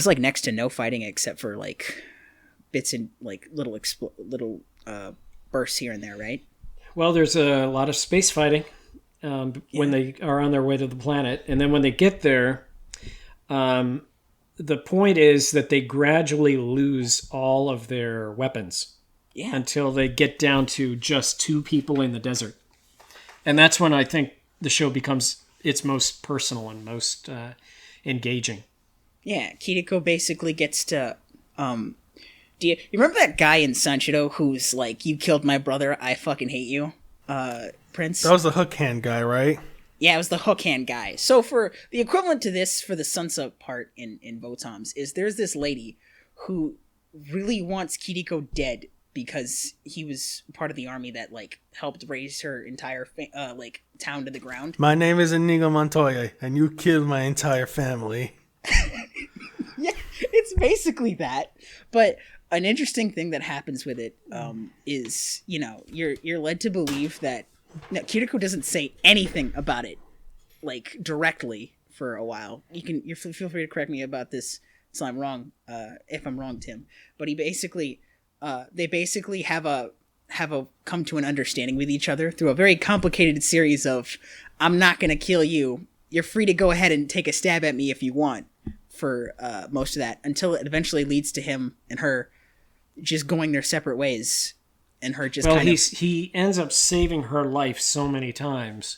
like next to no fighting except for like bits and like little bursts here and there, right? Well, there's a lot of space fighting when they are on their way to the planet, and then when they get there, the point is that they gradually lose all of their weapons until they get down to just 2 people in the desert. And that's when I think the show becomes its most personal and most engaging. Yeah, Kiriko basically gets to... Do you remember that guy in Sanshiro who's like, you killed my brother, I fucking hate you, Prince? That was the hook hand guy, right? Yeah, it was the hook hand guy. So for the equivalent to this, for the Sansa part in Votoms, is there's this lady who really wants Kiriko dead because he was part of the army that like helped raise her entire town to the ground. My name is Inigo Montoya, and you killed my entire family. Yeah, it's basically that. But an interesting thing that happens with it is, you're led to believe that Kiriko doesn't say anything about it, like directly for a while. You feel free to correct me about this, so I'm wrong. If I'm wrong, Tim. But they basically have come to an understanding with each other through a very complicated series of, I'm not going to kill you. You're free to go ahead and take a stab at me if you want, for most of that, until it eventually leads to him and her just going their separate ways, and her just he ends up saving her life so many times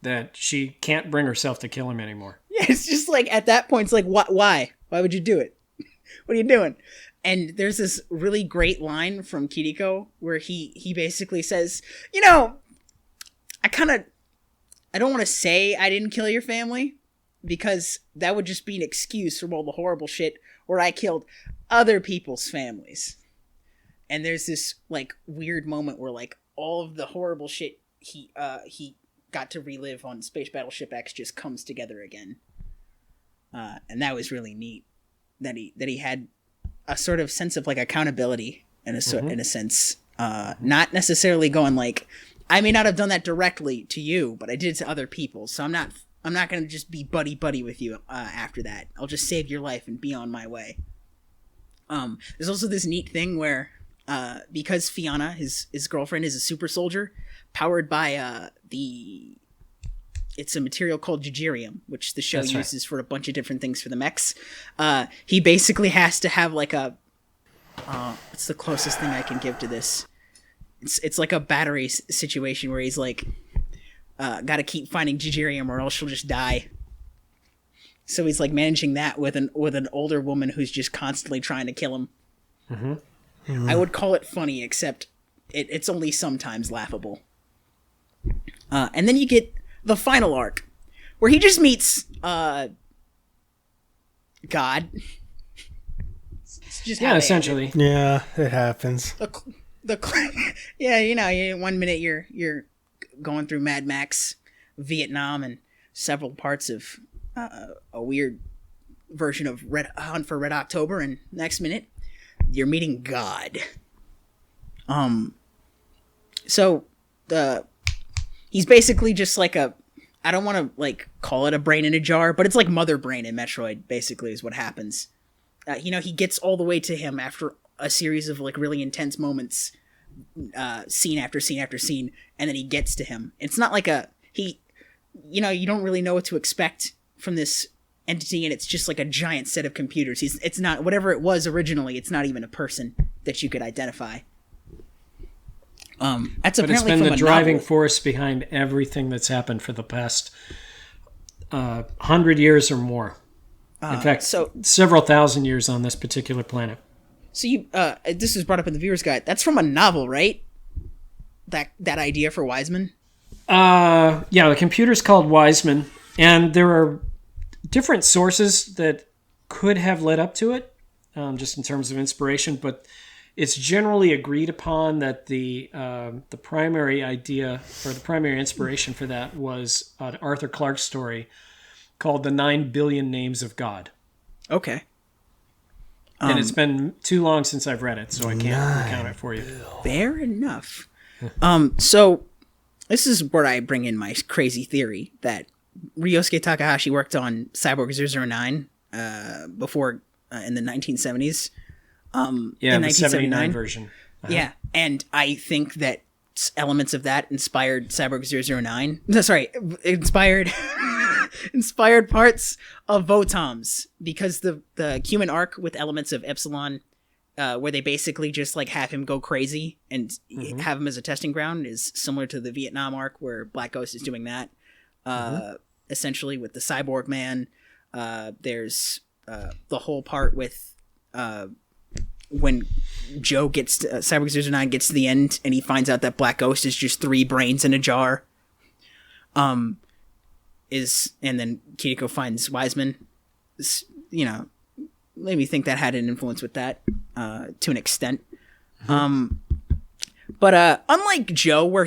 that she can't bring herself to kill him anymore. Yeah, it's just like at that point, it's like, why would you do it? What are you doing? And there's this really great line from Kiriko where he basically says, I don't want to say I didn't kill your family, because that would just be an excuse from all the horrible shit where I killed other people's families. And there's this like weird moment where like all of the horrible shit he got to relive on Space Battleship X just comes together again. And that was really neat that he had a sort of sense of like accountability in a sense, not necessarily going like, I may not have done that directly to you, but I did it to other people. So I'm not going to just be buddy with you after that. I'll just save your life and be on my way. There's also this neat thing where because Fiona, his girlfriend, is a super soldier powered by the it's a material called Jujirium, which the show That's right. uses for a bunch of different things for the mechs. He basically has to have like a it's the closest thing I can give to this. It's like a battery situation where he's like got to keep finding Jujirium or else she'll just die. So he's like managing that with an older woman who's just constantly trying to kill him. Mm-hmm. I would call it funny, except it's only sometimes laughable. And then you get the final arc, where he just meets God. It's just essentially. Yeah, it happens. Yeah, 1 minute you're going through Mad Max, Vietnam, and several parts of a weird version of Hunt for Red October, and next minute you're meeting God. So he's basically just like I don't want to like call it a brain in a jar, but it's like Mother Brain in Metroid. Basically, is what happens. He gets all the way to him after a series of like really intense moments, scene after scene after scene, and then he gets to him. It's not like you don't really know what to expect from this entity, and it's just like a giant set of computers. It's not whatever it was originally. It's not even a person that you could identify. That's but apparently it's been from the a driving novel. force behind everything that's happened for the past 100 years or more. In fact, several thousand years on this particular planet. So this was brought up in the viewer's guide. That's from a novel, right? That idea for Wiseman. Yeah, the computer's called Wiseman, and there are different sources that could have led up to it, just in terms of inspiration. But it's generally agreed upon that the primary idea or the primary inspiration for that was an Arthur Clarke story called The 9 Billion Names of God. Okay. And it's been too long since I've read it, so I can't recount it for you. Fair enough. So this is where I bring in my crazy theory that Ryosuke Takahashi worked on Cyborg 009 before in the 1970s. Yeah, the 79 version. Uh-huh. Yeah, and I think that elements of that inspired Cyborg 009. No, sorry, inspired parts of Votoms, because the human arc with elements of Epsilon, where they basically just like have him go crazy and have him as a testing ground, is similar to the Vietnam arc where Black Ghost is doing that. Essentially with the Cyborg Man. There's the whole part with when Joe gets to, Cyborg 009 gets to the end and he finds out that Black Ghost is just 3 brains in a jar. And then Kiriko finds Wiseman. Made me think that had an influence with that to an extent. But unlike Joe, where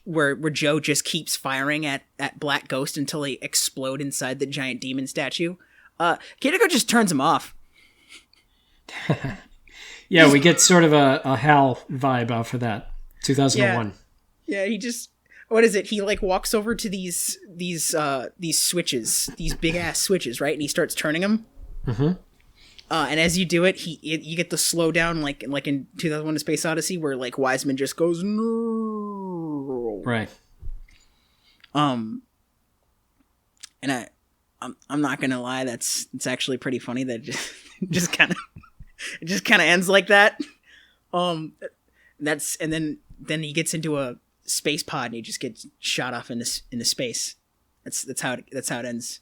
where Joe just keeps firing at Black Ghost until they explode inside the giant demon statue, Kiriko just turns him off. Yeah, we get sort of a HAL vibe off of that. 2001. Yeah, he just, what is it? He like walks over to these switches, these big ass switches, right? And he starts turning them. And as you do it, you get the slowdown like in 2001: A Space Odyssey, where like Wiseman just goes no. Right. And I'm not gonna lie, it's actually pretty funny that it just kind of ends like that. And then he gets into a space pod and he just gets shot off into space. That's how it ends.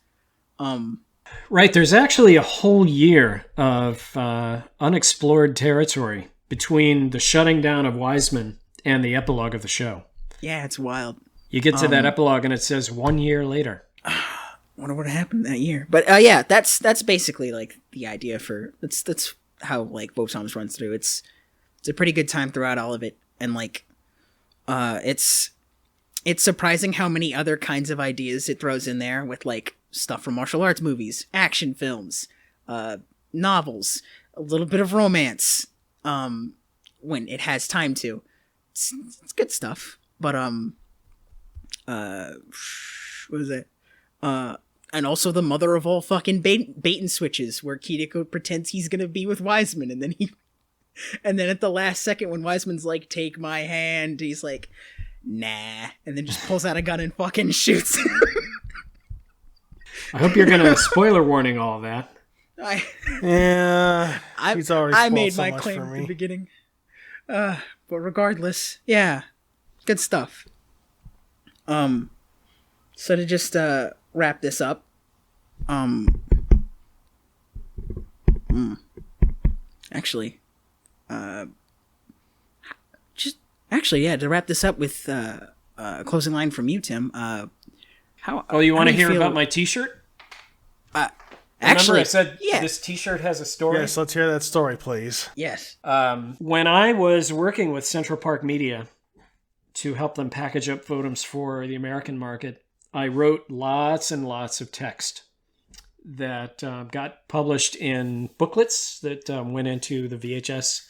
Right, there's actually a whole year of unexplored territory between the shutting down of Wiseman and the epilogue of the show. Yeah, it's wild. You get to that epilogue and it says 1 year later. Wonder what happened that year. But yeah, that's basically like the idea for that's how like Votoms runs through. It's a pretty good time throughout all of it, and like it's surprising how many other kinds of ideas it throws in there with like stuff from martial arts movies, action films, novels, a little bit of romance when it has time to. It's good stuff. But what is it? And also the mother of all fucking bait and switches, where Kiriko pretends he's gonna be with Wiseman, and then at the last second when Wiseman's like, "Take my hand," he's like, nah, and then just pulls out a gun and fucking shoots. I hope you're going to spoiler warning all that. He's already I made so my much claim for at me. the beginning. But regardless, yeah, good stuff. So to just wrap this up, actually, to wrap this up with a closing line from you, Tim. You want to hear about my T-shirt? Remember I said this T-shirt has a story? Yes, let's hear that story, please. Yes. When I was working with Central Park Media to help them package up Votems for the American market, I wrote lots and lots of text that got published in booklets that went into the VHS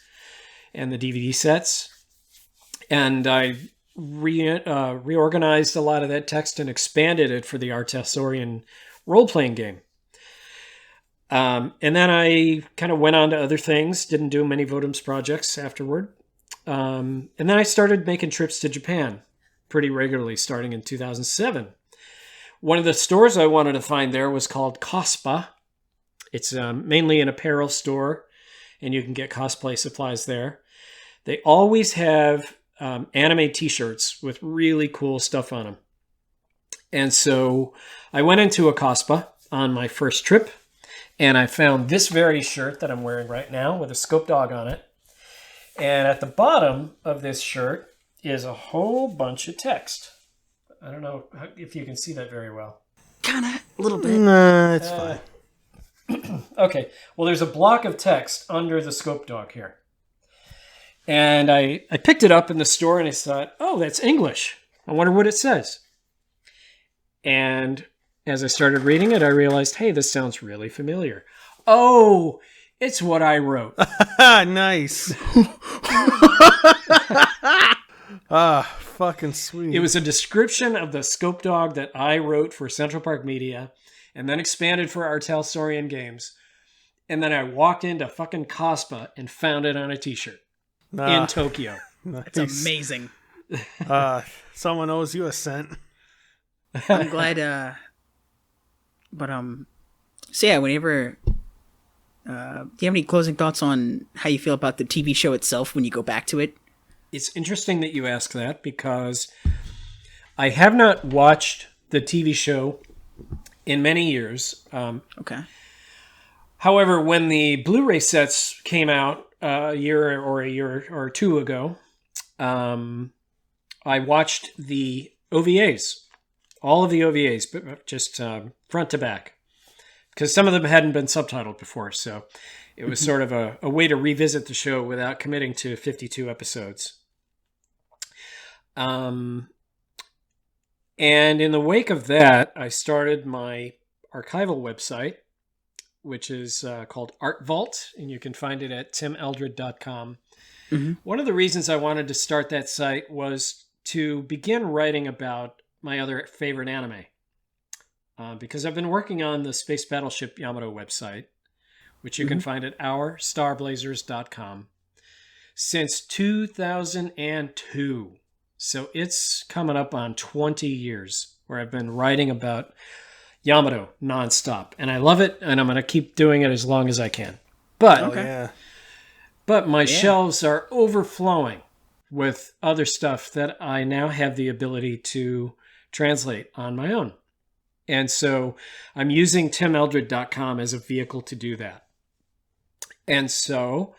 and the DVD sets. And I reorganized a lot of that text and expanded it for the Artelsorian role-playing game. And then I kind of went on to other things, didn't do many Votems projects afterward. And then I started making trips to Japan pretty regularly starting in 2007. One of the stores I wanted to find there was called Cospa. It's mainly an apparel store, and you can get cosplay supplies there. They always have anime t-shirts with really cool stuff on them. And so I went into a Cospa on my first trip, and I found this very shirt that I'm wearing right now with a scope dog on it. And at the bottom of this shirt is a whole bunch of text. I don't know if you can see that very well. Kind of, a little bit. Nah, it's fine. Okay, well, there's a block of text under the scope dog here. And I picked it up in the store and I thought, oh, that's English. I wonder what it says. And as I started reading it, I realized, hey, this sounds really familiar. Oh, it's what I wrote. Nice. Fucking sweet. It was a description of the scope dog that I wrote for Central Park Media and then expanded for Artelsorian Games. And then I walked into fucking Cospa and found it on a t-shirt in Tokyo. Nice. It's amazing. Someone owes you a cent. I'm glad. So yeah, whenever. Do you have any closing thoughts on how you feel about the TV show itself when you go back to it? It's interesting that you ask that because I have not watched the TV show in many years. Okay. However, when the Blu-ray sets came out a year or two ago, I watched the OVAs, all of the OVAs, but just front to back, because some of them hadn't been subtitled before. So it was sort of a way to revisit the show without committing to 52 episodes. And in the wake of that, I started my archival website, which is called Art Vault, and you can find it at timeldred.com. Mm-hmm. One of the reasons I wanted to start that site was to begin writing about my other favorite anime. Because I've been working on the Space Battleship Yamato website, which you can find at ourstarblazers.com, since 2002. So it's coming up on 20 years where I've been writing about Yamato nonstop. And I love it, and I'm going to keep doing it as long as I can. But, but my shelves are overflowing with other stuff that I now have the ability to translate on my own. And so I'm using timeldred.com as a vehicle to do that. And so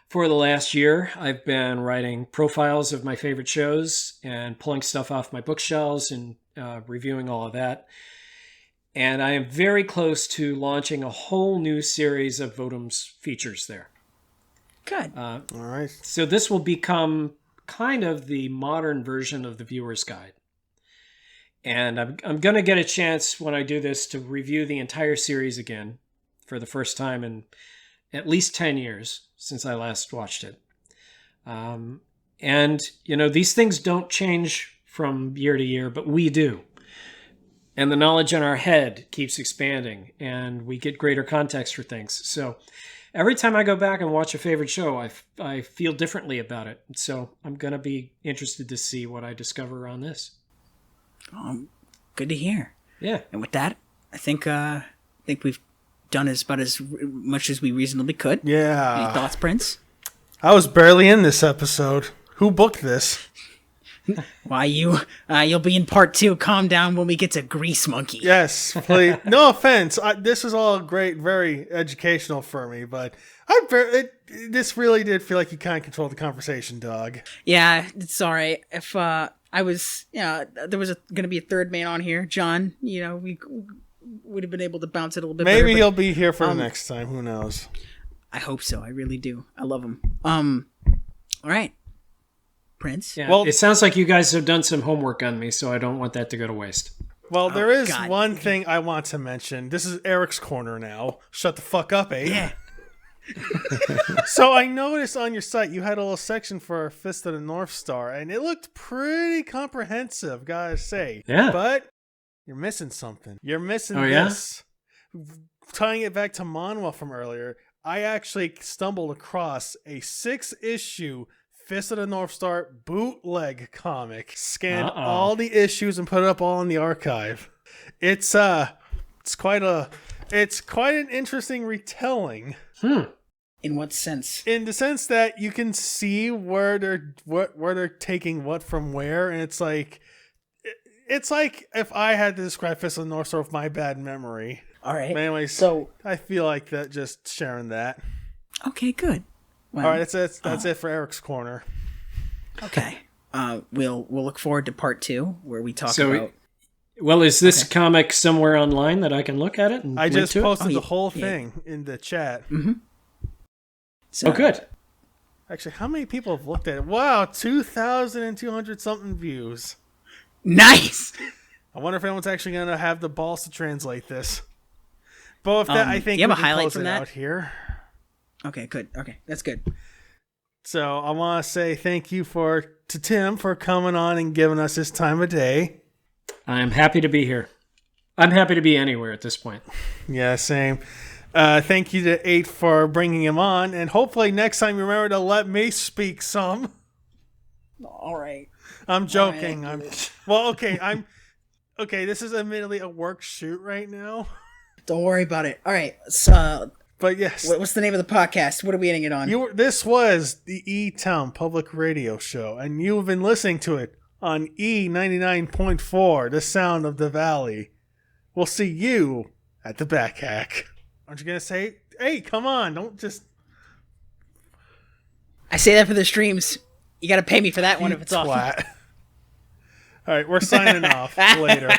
for the last year, I've been writing profiles of my favorite shows and pulling stuff off my bookshelves and reviewing all of that. And I am very close to launching a whole new series of Votems features there. Good. All right. So this will become kind of the modern version of the viewer's guide. And I'm going to get a chance when I do this to review the entire series again for the first time in at least 10 years since I last watched it. And, you know, these things don't change from year to year, but we do. And the knowledge in our head keeps expanding, and we get greater context for things. So every time I go back and watch a favorite show, I feel differently about it. So I'm going to be interested to see what I discover on this. Good to hear. Yeah. And with that, I think we've done about as much as we reasonably could. Yeah. Any thoughts, Prince? I was barely in this episode. Who booked this? Why, you'll be in part 2. Calm down when we get to Grease Monkey. Yes, please. No offense. This was all great, very educational for me, but this really did feel like you kind of controlled the conversation, dog. Yeah, it's all right. If I was, there was going to be a third man on here, John, we would have been able to bounce it a little bit Maybe better, he'll be here for the next time. Who knows? I hope so. I really do. I love him. All right. Prince? Yeah, well, it sounds like you guys have done some homework on me, so I don't want that to go to waste. Well, there is one thing I want to mention. This is Eric's corner now. Shut the fuck up, eh? Yeah. So I noticed on your site you had a little section for Fist of the North Star, and it looked pretty comprehensive, gotta say. Yeah. But you're missing something. You're missing this. Yeah? Tying it back to Manuel from earlier, I actually stumbled across a 6-issue Fist of the North Star bootleg comic. Scanned all the issues and put it up all in the archive. It's quite an interesting retelling. In what sense? In the sense that you can see where they're taking what from where, and it's like if I had to describe Fist of the North Star with my bad memory. All right. But anyways, so I feel like that just sharing that. Okay, good. Well, all right, that's it for Eric's corner. Okay. We'll look forward to part 2 where we talk about. Well, is this comic somewhere online that I can look at it? And I just posted the whole thing in the chat. Mm-hmm. So, good. Actually, how many people have looked at it? Wow, 2,200 something views. Nice. I wonder if anyone's actually going to have the balls to translate this. But if that, I think you have we a highlight close from it that out here. Okay, good. Okay, that's good. So I want to say thank you to Tim for coming on and giving us his time of day. I'm happy to be here. I'm happy to be anywhere at this point. Yeah, same. Thank you to 8 for bringing him on, and hopefully next time you remember to let me speak some. All right. I'm joking. Right. Okay. This is admittedly a work shoot right now. Don't worry about it. All right. So, but yes. What's the name of the podcast? What are we ending it on? This was the E-Town Public Radio Show, and you have been listening to it on E99.4, the sound of the valley. We'll see you at the back hack. Aren't you going to say, hey, come on, don't just... I say that for the streams. You got to pay me for that one if it's off. All right, we're signing off. Later.